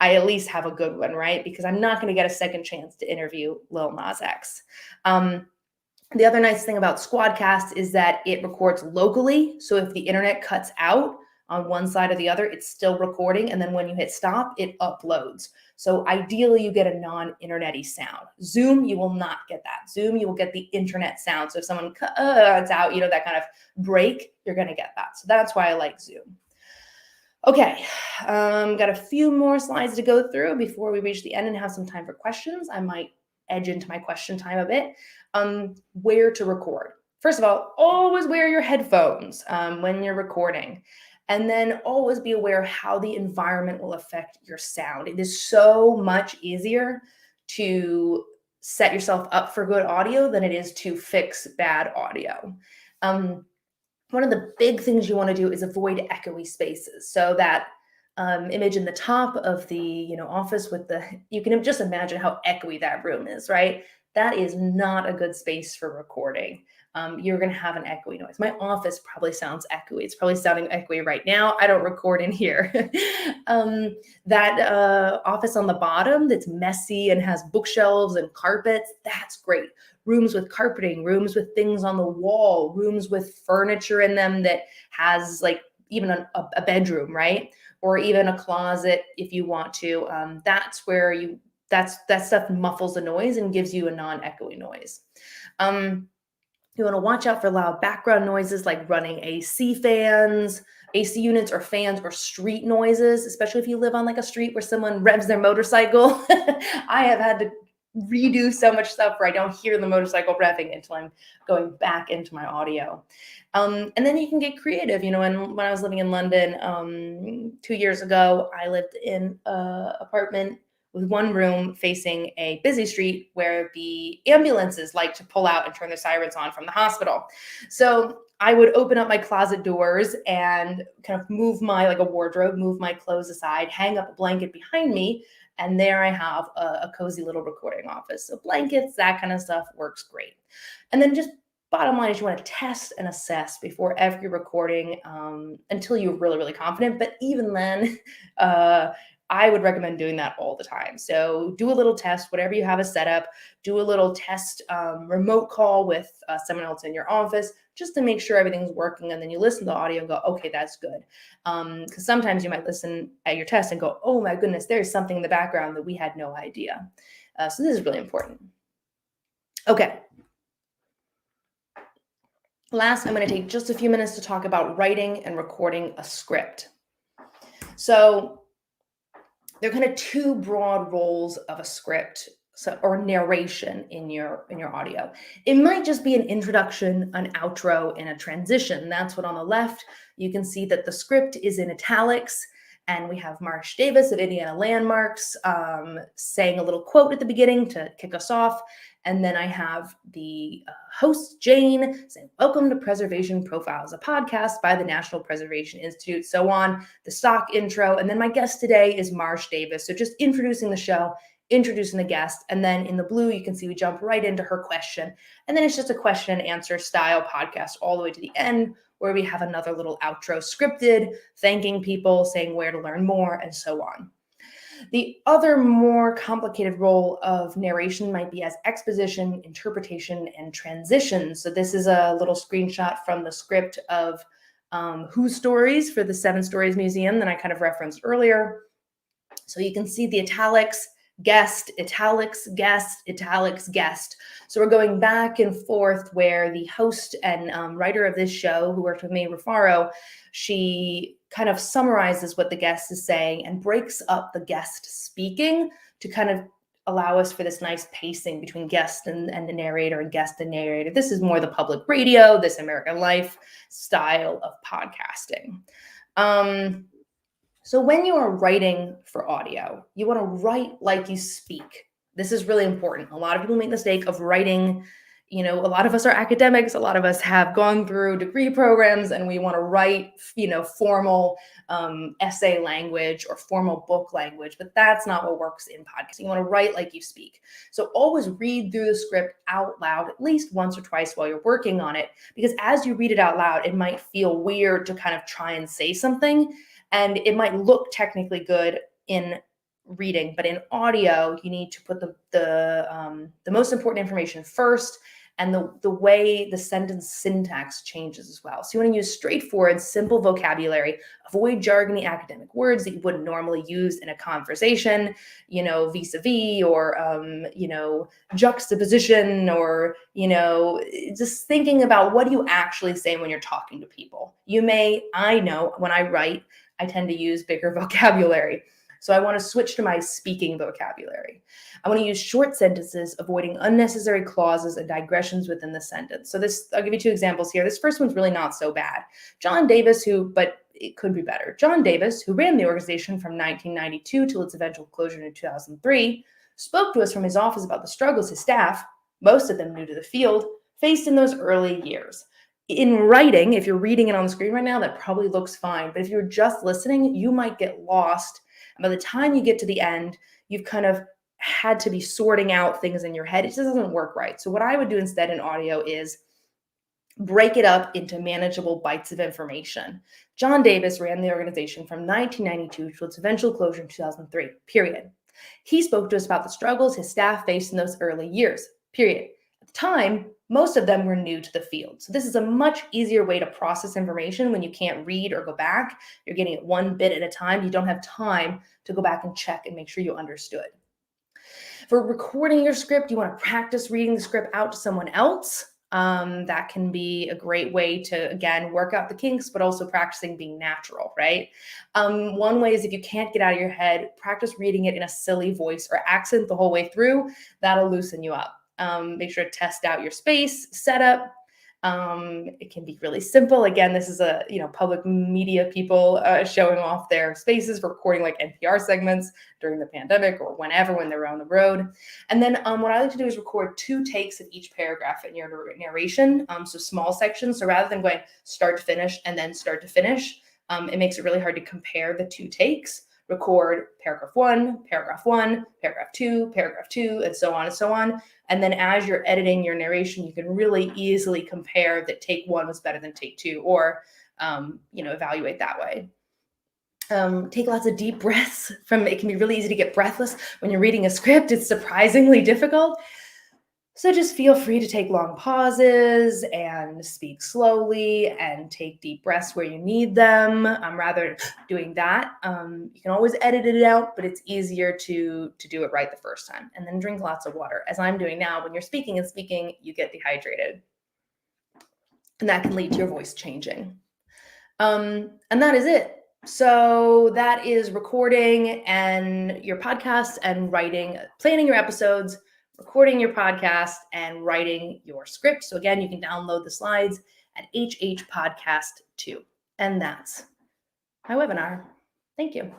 I at least have a good one, right? Because I'm not going to get a second chance to interview Lil Nas X. The other nice thing about Squadcast is that it records locally. So if the internet cuts out on one side or the other, it's still recording. And then when you hit stop, it uploads. So ideally, you get a non-internet-y sound. Zoom, you will not get that. Zoom, you will get the internet sound. So if someone cuts out, that kind of break, you're going to get that. So that's why I like Zoom. Okay, got a few more slides to go through before we reach the end and have some time for questions. I might edge into my question time a bit. Where to record. First of all, always wear your headphones when you're recording. And then always be aware how the environment will affect your sound. It is so much easier to set yourself up for good audio than it is to fix bad audio. One of the big things you want to do is avoid echoey spaces. So that image in the top of the office with you can just imagine how echoey that room is, right? That is not a good space for recording. You're going to have an echoey noise. My office probably sounds echoey. It's probably sounding echoey right now. I don't record in here. That office on the bottom that's messy and has bookshelves and carpets, that's great. Rooms with carpeting, rooms with things on the wall, rooms with furniture in them that has like even a bedroom, right? Or even a closet if you want to. That's where that stuff muffles the noise and gives you a non-echoey noise. You want to watch out for loud background noises like running AC units or fans, or street noises, especially if you live on like a street where someone revs their motorcycle. I have had to redo so much stuff where I don't hear the motorcycle revving until I'm going back into my audio. And then you can get creative. And when I was living in London 2 years ago, I lived in an apartment with one room facing a busy street where the ambulances like to pull out and turn their sirens on from the hospital. So I would open up my closet doors and kind of move like a wardrobe, move my clothes aside, hang up a blanket behind me, and there I have a cozy little recording office. So blankets, that kind of stuff works great. And then just bottom line is you want to test and assess before every recording until you're really, really confident. But even then, I would recommend doing that all the time. So do a little test, whatever you have a setup, do a little test remote call with someone else in your office, just to make sure everything's working. And then you listen to the audio and go, okay, that's good. Because sometimes you might listen at your test and go, oh my goodness, there's something in the background that we had no idea. So this is really important. Okay. Last, I'm going to take just a few minutes to talk about writing and recording a script. So there are kind of two broad roles of a script, or narration in your audio. It might just be an introduction, an outro, and a transition. That's what on the left, you can see that the script is in italics, and we have Marsh Davis of Indiana Landmarks saying a little quote at the beginning to kick us off. And then I have the host, Jane, saying, welcome to Preservation Profiles, a podcast by the National Preservation Institute, so on, the stock intro. And then my guest today is Marsh Davis. So just introducing the show, introducing the guest. And then in the blue, you can see we jump right into her question. And then it's just a question and answer style podcast all the way to the end, where we have another little outro scripted, thanking people, saying where to learn more, and so on. The other more complicated role of narration might be as exposition, interpretation, and transition. So this is a little screenshot from the script of Who's Stories for the 7 Stories Museum that I kind of referenced earlier. So you can see the italics, guest, italics, guest, italics, guest. So we're going back and forth where the host and writer of this show, who worked with me, Rufaro, she kind of summarizes what the guest is saying and breaks up the guest speaking to kind of allow us for this nice pacing between guest and the narrator, and guest and narrator. This is more the public radio, This American Life style of podcasting. So when you are writing for audio, you want to write like you speak. This is really important. A lot of people make the mistake of writing. A lot of us are academics. A lot of us have gone through degree programs, and we want to write, formal essay language or formal book language, but that's not what works in podcasting. You want to write like you speak. So always read through the script out loud at least once or twice while you're working on it, because as you read it out loud, it might feel weird to kind of try and say something, and it might look technically good in reading, but in audio, you need to put the most important information first, and the way the sentence syntax changes as well. So you want to use straightforward, simple vocabulary, avoid jargony academic words that you wouldn't normally use in a conversation, vis-a-vis or, juxtaposition, or, just thinking about what do you actually say when you're talking to people. I know when I write, I tend to use bigger vocabulary. So I want to switch to my speaking vocabulary. I want to use short sentences, avoiding unnecessary clauses and digressions within the sentence. So I'll give you 2 examples here. This first one's really not so bad. John Davis, but it could be better. John Davis, who ran the organization from 1992 till its eventual closure in 2003, spoke to us from his office about the struggles his staff, most of them new to the field, faced in those early years. In writing, if you're reading it on the screen right now, that probably looks fine. But if you're just listening, you might get lost. And by the time you get to the end, you've kind of had to be sorting out things in your head. It just doesn't work right. So what I would do instead in audio is break it up into manageable bites of information. John Davis ran the organization from 1992 to its eventual closure in 2003, period. He spoke to us about the struggles his staff faced in those early years, period. At the time, most of them were new to the field. So this is a much easier way to process information when you can't read or go back. You're getting it one bit at a time. You don't have time to go back and check and make sure you understood. For recording your script, you want to practice reading the script out to someone else. That can be a great way to, again, work out the kinks, but also practicing being natural, right? One way is if you can't get out of your head, practice reading it in a silly voice or accent the whole way through. That'll loosen you up. Make sure to test out your space setup. It can be really simple. Again, this is public media people showing off their spaces for recording like NPR segments during the pandemic or when they're on the road. And then what I like to do is record 2 takes of each paragraph in your narration. So small sections. So rather than going start to finish and then start to finish, it makes it really hard to compare the 2 takes. Record paragraph 1, paragraph 1, paragraph 2, paragraph 2, and so on and so on. And then as you're editing your narration, you can really easily compare that take 1 was better than take 2, or, evaluate that way. Take lots of deep breaths. It can be really easy to get breathless when you're reading a script. It's surprisingly difficult. So just feel free to take long pauses and speak slowly and take deep breaths where you need them. Rather doing that, you can always edit it out, but it's easier to do it right the first time. And then drink lots of water, as I'm doing now. When you're speaking, you get dehydrated. And that can lead to your voice changing. And that is it. So that is recording and your podcast and writing, planning your episodes, recording your podcast, and writing your script. So again, you can download the slides at HH Podcast 2. And that's my webinar. Thank you.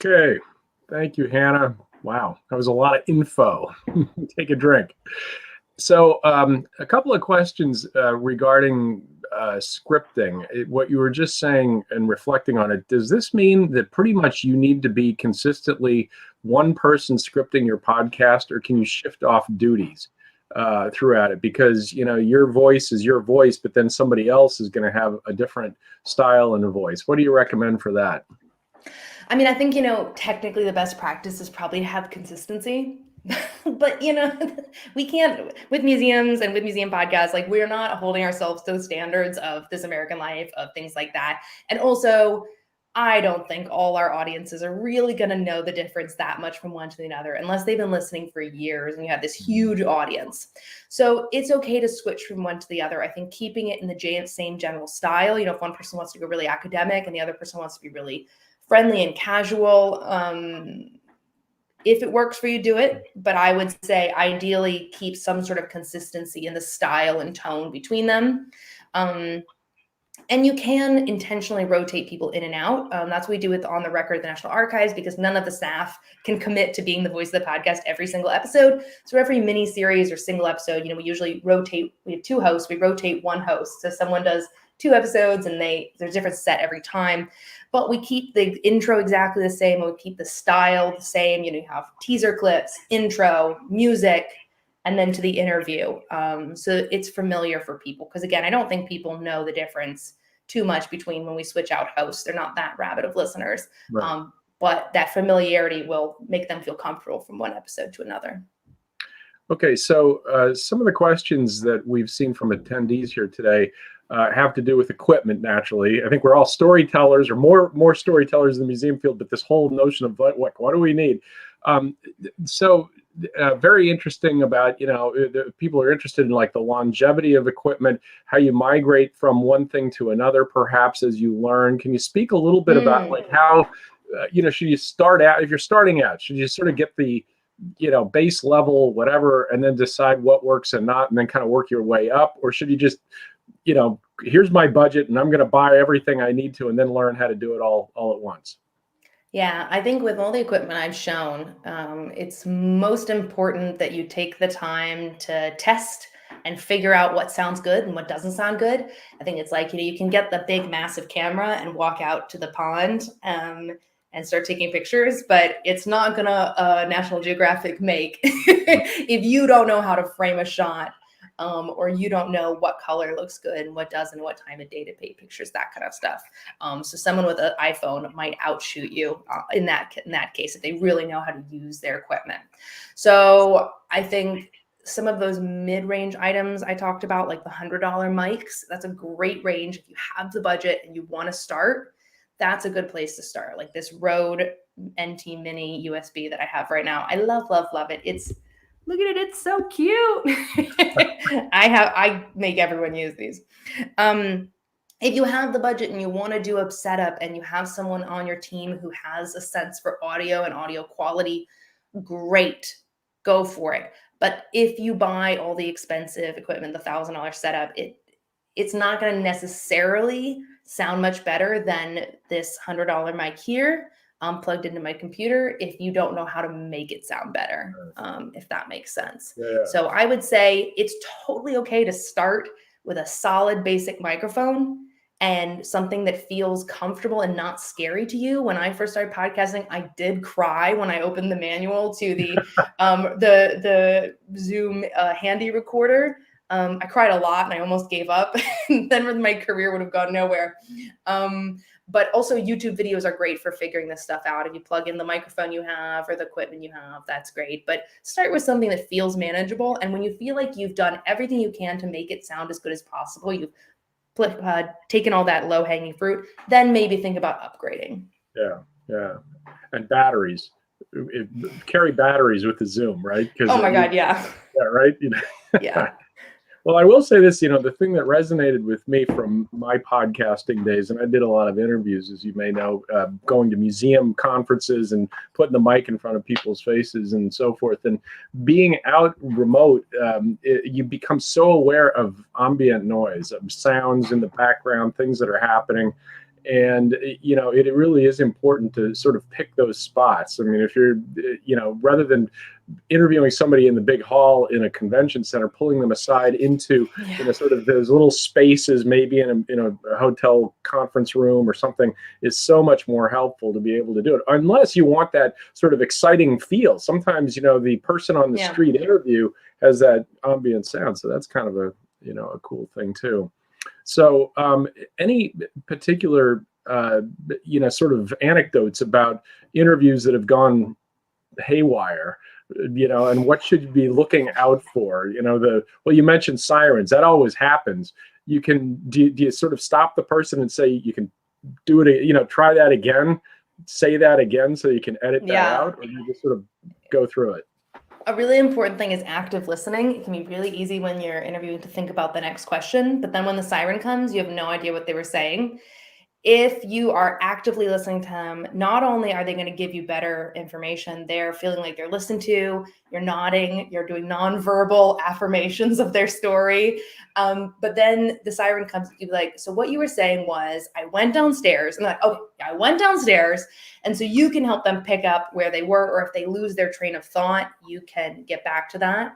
Okay. Thank you, Hannah. Wow. That was a lot of info. Take a drink. So a couple of questions regarding scripting. What you were just saying and reflecting on it, does this mean that pretty much you need to be consistently one person scripting your podcast, or can you shift off duties throughout it? Because, your voice is your voice, but then somebody else is going to have a different style and a voice. What do you recommend for that? I mean, I think, technically the best practice is probably to have consistency. But, we can't, with museums and with museum podcasts, like, we're not holding ourselves to the standards of This American Life, of things like that. And also, I don't think all our audiences are really going to know the difference that much from one to the other, unless they've been listening for years and you have this huge audience. So it's okay to switch from one to the other. I think keeping it in the same general style, if one person wants to go really academic and the other person wants to be really friendly and casual, if it works for you, do it. But I would say ideally keep some sort of consistency in the style and tone between them. And you can intentionally rotate people in and out. That's what we do with On the Record at the National Archives, because none of the staff can commit to being the voice of the podcast every single episode. So every mini series or single episode, we usually rotate. We have 2 hosts. We rotate 1 host. So someone does 2 episodes and there's a different set every time. But we keep the intro exactly the same. We keep the style the same. You have teaser clips, intro, music, and then to the interview. So it's familiar for people. Because again, I don't think people know the difference too much between when we switch out hosts. They're not that rabid of listeners. Right. but that familiarity will make them feel comfortable from one episode to another. Okay, so some of the questions that we've seen from attendees here today have to do with equipment. Naturally, I think we're all storytellers, or more storytellers in the museum field. But this whole notion of what do we need? Very interesting about, people are interested in like the longevity of equipment, how you migrate from one thing to another, perhaps as you learn. Can you speak a little bit about like how, should you start out, if you're starting out, should you sort of get the, base level, whatever, and then decide what works and not, and then kind of work your way up? Or should you just, here's my budget and I'm going to buy everything I need to and then learn how to do it all at once? Yeah, I think with all the equipment I've shown, it's most important that you take the time to test and figure out what sounds good and what doesn't sound good. I think it's like, you can get the big, massive camera and walk out to the pond and start taking pictures, but it's not gonna National Geographic make if you don't know how to frame a shot. Or you don't know what color looks good and what doesn't, what time of day to take pictures, that kind of stuff. So someone with an iPhone might outshoot you in that case if they really know how to use their equipment. So I think some of those mid-range items I talked about, like the $100 mics, that's a great range. If you have the budget and you want to start, that's a good place to start. Like this Rode NT Mini USB that I have right now. I love it. Look at it. It's so cute. I make everyone use these. If you have the budget and you want to do a setup and you have someone on your team who has a sense for audio and audio quality, great, go for it. But if you buy all the expensive equipment, the $1,000 setup, it's not going to necessarily sound much better than this $100 mic here. Plugged into my computer if you don't know how to make it sound better, if that makes sense. Yeah. So I would say it's totally okay to start with a solid basic microphone and something that feels comfortable and not scary to you. When I first started podcasting, I did cry when I opened the manual to the Zoom handy recorder. I cried a lot and I almost gave up. Then my career would have gone nowhere. But also YouTube videos are great for figuring this stuff out. If you plug in the microphone you have or the equipment you have, that's great. But start with something that feels manageable. And when you feel like you've done everything you can to make it sound as good as possible, you've taken all that low-hanging fruit, then maybe think about upgrading. Yeah. And batteries. Carry batteries with the Zoom, right? Oh my God, yeah. Yeah, right? Yeah. Well, I will say this, the thing that resonated with me from my podcasting days, and I did a lot of interviews, as you may know, going to museum conferences and putting the mic in front of people's faces and so forth. And being out remote, you become so aware of ambient noise, of sounds in the background, things that are happening. And, it really is important to sort of pick those spots. I mean, if you're, rather than interviewing somebody in the big hall in a convention center, pulling them aside into, sort of those little spaces, maybe in a hotel conference room or something, is so much more helpful to be able to do it. Unless you want that sort of exciting feel. Sometimes, the person on the street interview has that ambient sound. So that's kind of a cool thing too. So any particular, sort of anecdotes about interviews that have gone haywire, and what should you be looking out for? You mentioned sirens. That always happens. Do you sort of stop the person and say, you can do it, try that again, say that again so you can edit that out, or you just sort of go through it? A really important thing is active listening. It can be really easy when you're interviewing to think about the next question, but then when the siren comes, you have no idea what they were saying. If you are actively listening to them, not only are they going to give you better information, they're feeling like they're listened to, you're nodding, you're doing nonverbal affirmations of their story. But then the siren comes, you'd be like, so what you were saying was, I went downstairs. And they're like, okay, I went downstairs. And so you can help them pick up where they were, or if they lose their train of thought, you can get back to that.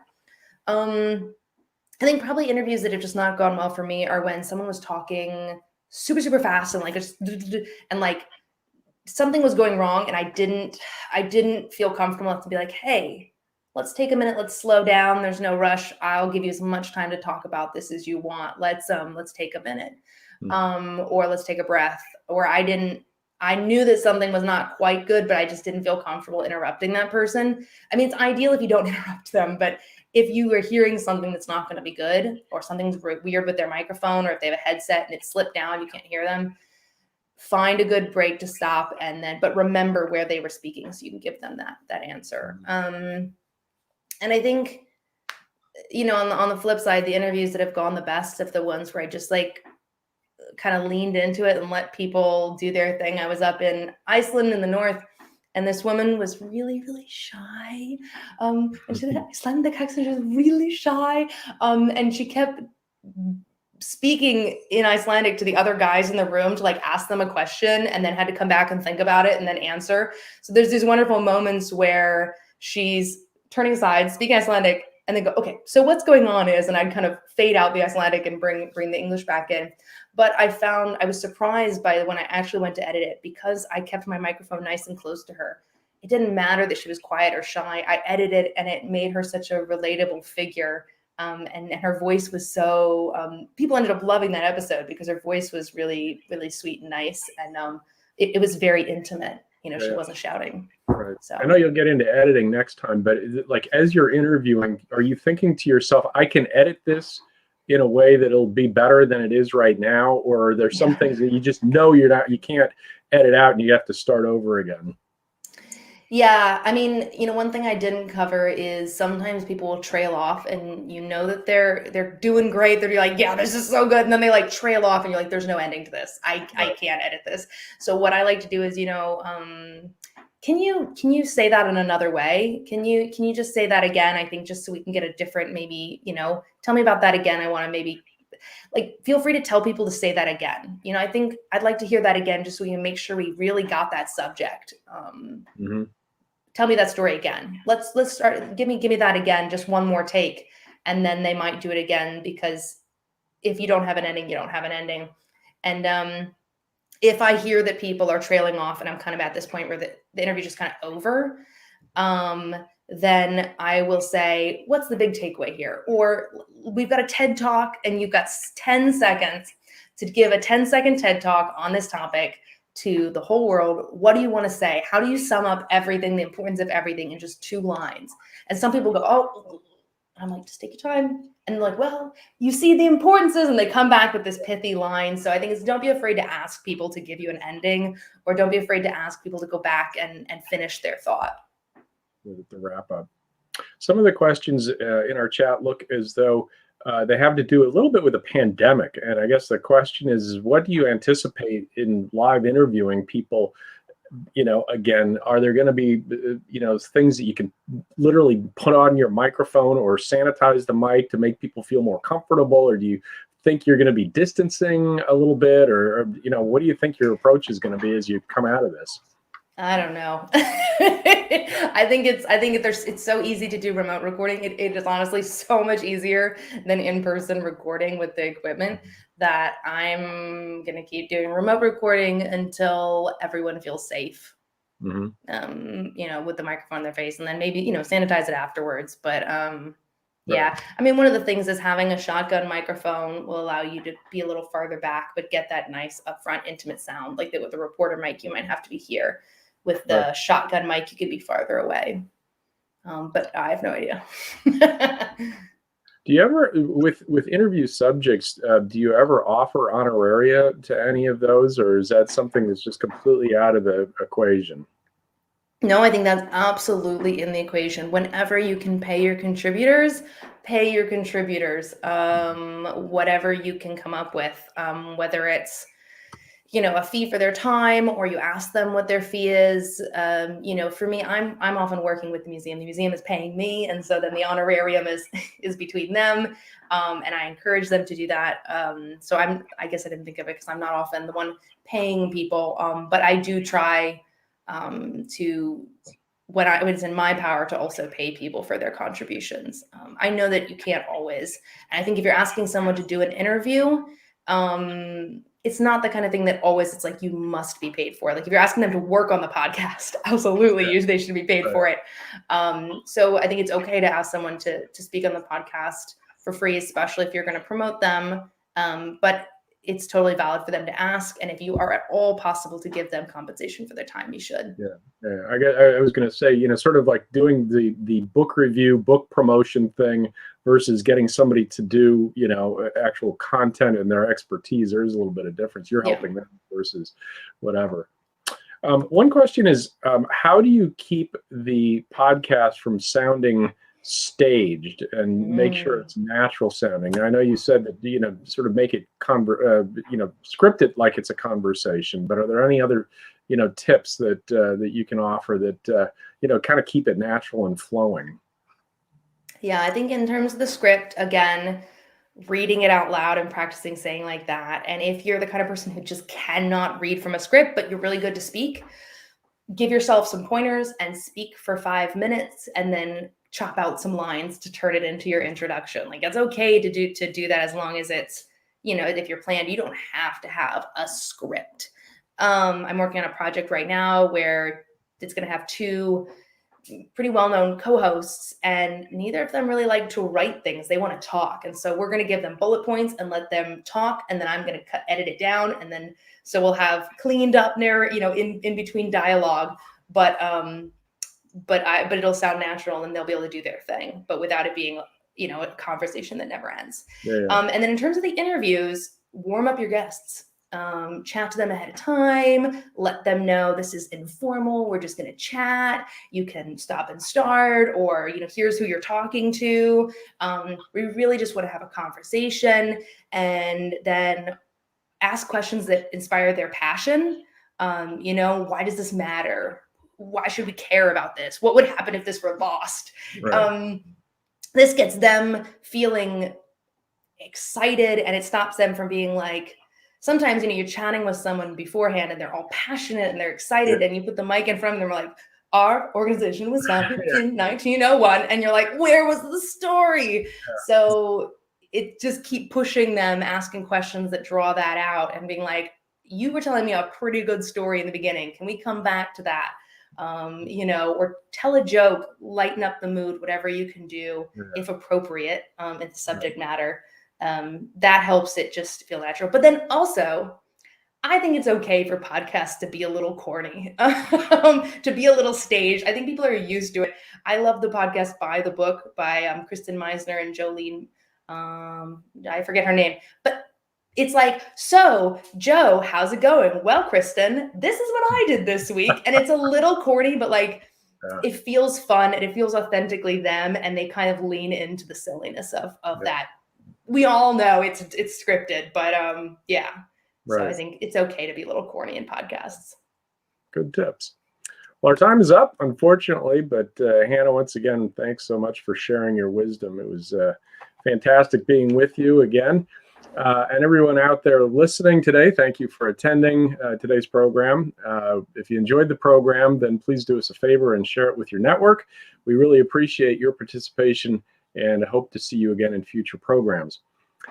I think probably interviews that have just not gone well for me are when someone was talking super fast and like something was going wrong and I didn't feel comfortable enough to be like, hey, let's take a minute, let's slow down, there's no rush, I'll give you as much time to talk about this as you want, let's take a minute, or let's take a breath, or I didn't I knew that something was not quite good, but I just didn't feel comfortable interrupting that person. I mean, it's ideal if you don't interrupt them, but if you are hearing something that's not going to be good, or something's weird with their microphone, or if they have a headset and it slipped down, you can't hear them, find a good break to stop, but remember where they were speaking so you can give them that answer. And I think, on the flip side, the interviews that have gone the best of the ones where I just like kind of leaned into it and let people do their thing. I was up in Iceland in the north, and this woman was really, really shy. And she had an Icelandic accent. She was really shy. And she kept speaking in Icelandic to the other guys in the room to like ask them a question, and then had to come back and think about it and then answer. So there's these wonderful moments where she's turning aside, speaking Icelandic, and then go, okay, so what's going on is, and I'd kind of fade out the Icelandic and bring the English back in. But I was surprised by when I actually went to edit it, because I kept my microphone nice and close to her. It didn't matter that she was quiet or shy. I edited, and it made her such a relatable figure. And her voice was so, people ended up loving that episode because her voice was really, really sweet and nice. And it was very intimate. She wasn't shouting. Right. So I know you'll get into editing next time, but is it like, as you're interviewing, are you thinking to yourself, I can edit this in a way that it'll be better than it is right now? Or are there some things that you just know you can't edit out and you have to start over again? Yeah. I mean, one thing I didn't cover is sometimes people will trail off, and that they're doing great. They're like, yeah, this is so good. And then they like trail off, and you're like, there's no ending to this. I can't edit this. So what I like to do is, can you say that in another way? Can you just say that again? I think just so we can get a different, maybe, tell me about that again. I want to maybe feel free to tell people to say that again. I think I'd like to hear that again, just so we can make sure we really got that subject. Tell me that story again. Let's start. Give me that again. Just one more take. And then they might do it again, because if you don't have an ending, you don't have an ending. And, if I hear that people are trailing off and I'm kind of at this point where the interview is just kind of over, then I will say, what's the big takeaway here? Or we've got a TED Talk and you've got 10 seconds to give a 10-second TED Talk on this topic to the whole world. What do you want to say? How do you sum up everything, the importance of everything, in just 2 lines? And some people go, oh, I'm like, just take your time. And they're like, well, you see the importances, and they come back with this pithy line. So I think don't be afraid to ask people to give you an ending, or don't be afraid to ask people to go back and finish their thought. The wrap up. Some of the questions in our chat look as though they have to do a little bit with the pandemic. And I guess the question is, what do you anticipate in live interviewing people? Again, are there going to be, things that you can literally put on your microphone or sanitize the mic to make people feel more comfortable? Or do you think you're going to be distancing a little bit? Or what do you think your approach is going to be as you come out of this? I don't know. I think it's so easy to do remote recording. It is honestly so much easier than in-person recording with the equipment, that I'm going to keep doing remote recording until everyone feels safe, with the microphone in their face, and then maybe, sanitize it afterwards. But yeah, I mean, one of the things is having a shotgun microphone will allow you to be a little farther back, but get that nice upfront intimate sound. Like that with the reporter mic, you might have to be here. With the shotgun mic, you could be farther away. But I have no idea. Do you ever, with interview subjects, do you ever offer honoraria to any of those, or is that something that's just completely out of the equation? No, I think that's absolutely in the equation. Whenever you can pay your contributors, whatever you can come up with, whether it's, a fee for their time, or you ask them what their fee is. For me, I'm often working with the museum. The museum is paying me, and so then the honorarium is between them, and I encourage them to do that. So I guess I didn't think of it because I'm not often the one paying people, but I do try to, when it's in my power, to also pay people for their contributions. I know that you can't always, and I think if you're asking someone to do an interview, it's not the kind of thing that always it's like you must be paid for. Like if you're asking them to work on the podcast, absolutely, they should be paid for it. So I think it's okay to ask someone to speak on the podcast for free, especially if you're going to promote them. But it's totally valid for them to ask. And if you are at all possible to give them compensation for their time, you should. Yeah. I was going to say, sort of like doing the book review, book promotion thing versus getting somebody to do, actual content and their expertise. There is a little bit of difference. You're helping them versus whatever. One question is, how do you keep the podcast from sounding staged and make sure it's natural sounding? I know you said that, sort of make it, script it like it's a conversation, but are there any other, tips that you can offer that, kind of keep it natural and flowing? Yeah, I think in terms of the script, again, reading it out loud and practicing saying like that. And if you're the kind of person who just cannot read from a script, but you're really good to speak, give yourself some pointers and speak for 5 minutes and then chop out some lines to turn it into your introduction. Like, it's okay to do that as long as it's, if you're planned. You don't have to have a script. I'm working on a project right now where it's going to have 2 pretty well-known co-hosts, and neither of them really like to write things. They want to talk. And so we're going to give them bullet points and let them talk. And then I'm going to edit it down. And then, so we'll have cleaned up in between dialogue, but it'll sound natural and they'll be able to do their thing, but without it being, a conversation that never ends. Yeah. And then in terms of the interviews, warm up your guests. Chat to them ahead of time, let them know this is informal. We're just going to chat. You can stop and start, or, here's who you're talking to. We really just want to have a conversation, and then ask questions that inspire their passion. Why does this matter? Why should we care about this? What would happen if this were lost? Right. This gets them feeling excited, and it stops them from being like, sometimes, you're chatting with someone beforehand and they're all passionate and they're excited, and you put the mic in front of them, they're like, our organization was founded in 1901. And you're like, where was the story? So it just keep pushing them, asking questions that draw that out and being like, you were telling me a pretty good story in the beginning. Can we come back to that? Or tell a joke, lighten up the mood, whatever you can do, if appropriate, in the subject matter. That helps it just feel natural. But then also, I think it's okay for podcasts to be a little corny, to be a little staged. I think people are used to it. I love the podcast By the Book by Kristen Meisner and Jolene. I forget her name, but it's like, so Joe, how's it going? Well, Kristen, this is what I did this week. And it's a little corny, but it feels fun and it feels authentically them. And they kind of lean into the silliness of that. We all know it's scripted, but yeah. Right. So I think it's okay to be a little corny in podcasts. Good tips. Well, our time is up, unfortunately, but Hannah, once again, thanks so much for sharing your wisdom. It was fantastic being with you again. And everyone out there listening today, thank you for attending today's program. If you enjoyed the program, then please do us a favor and share it with your network. We really appreciate your participation and hope to see you again in future programs.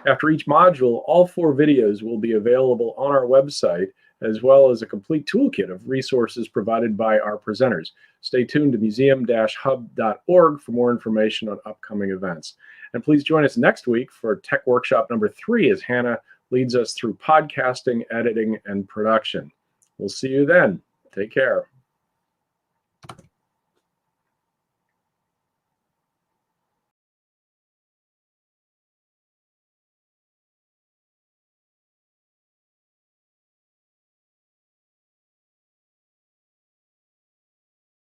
After each module, all 4 videos will be available on our website, as well as a complete toolkit of resources provided by our presenters. Stay tuned to museum-hub.org for more information on upcoming events. And please join us next week for Tech Workshop number 3 as Hannah leads us through podcasting, editing, and production. We'll see you then. Take care.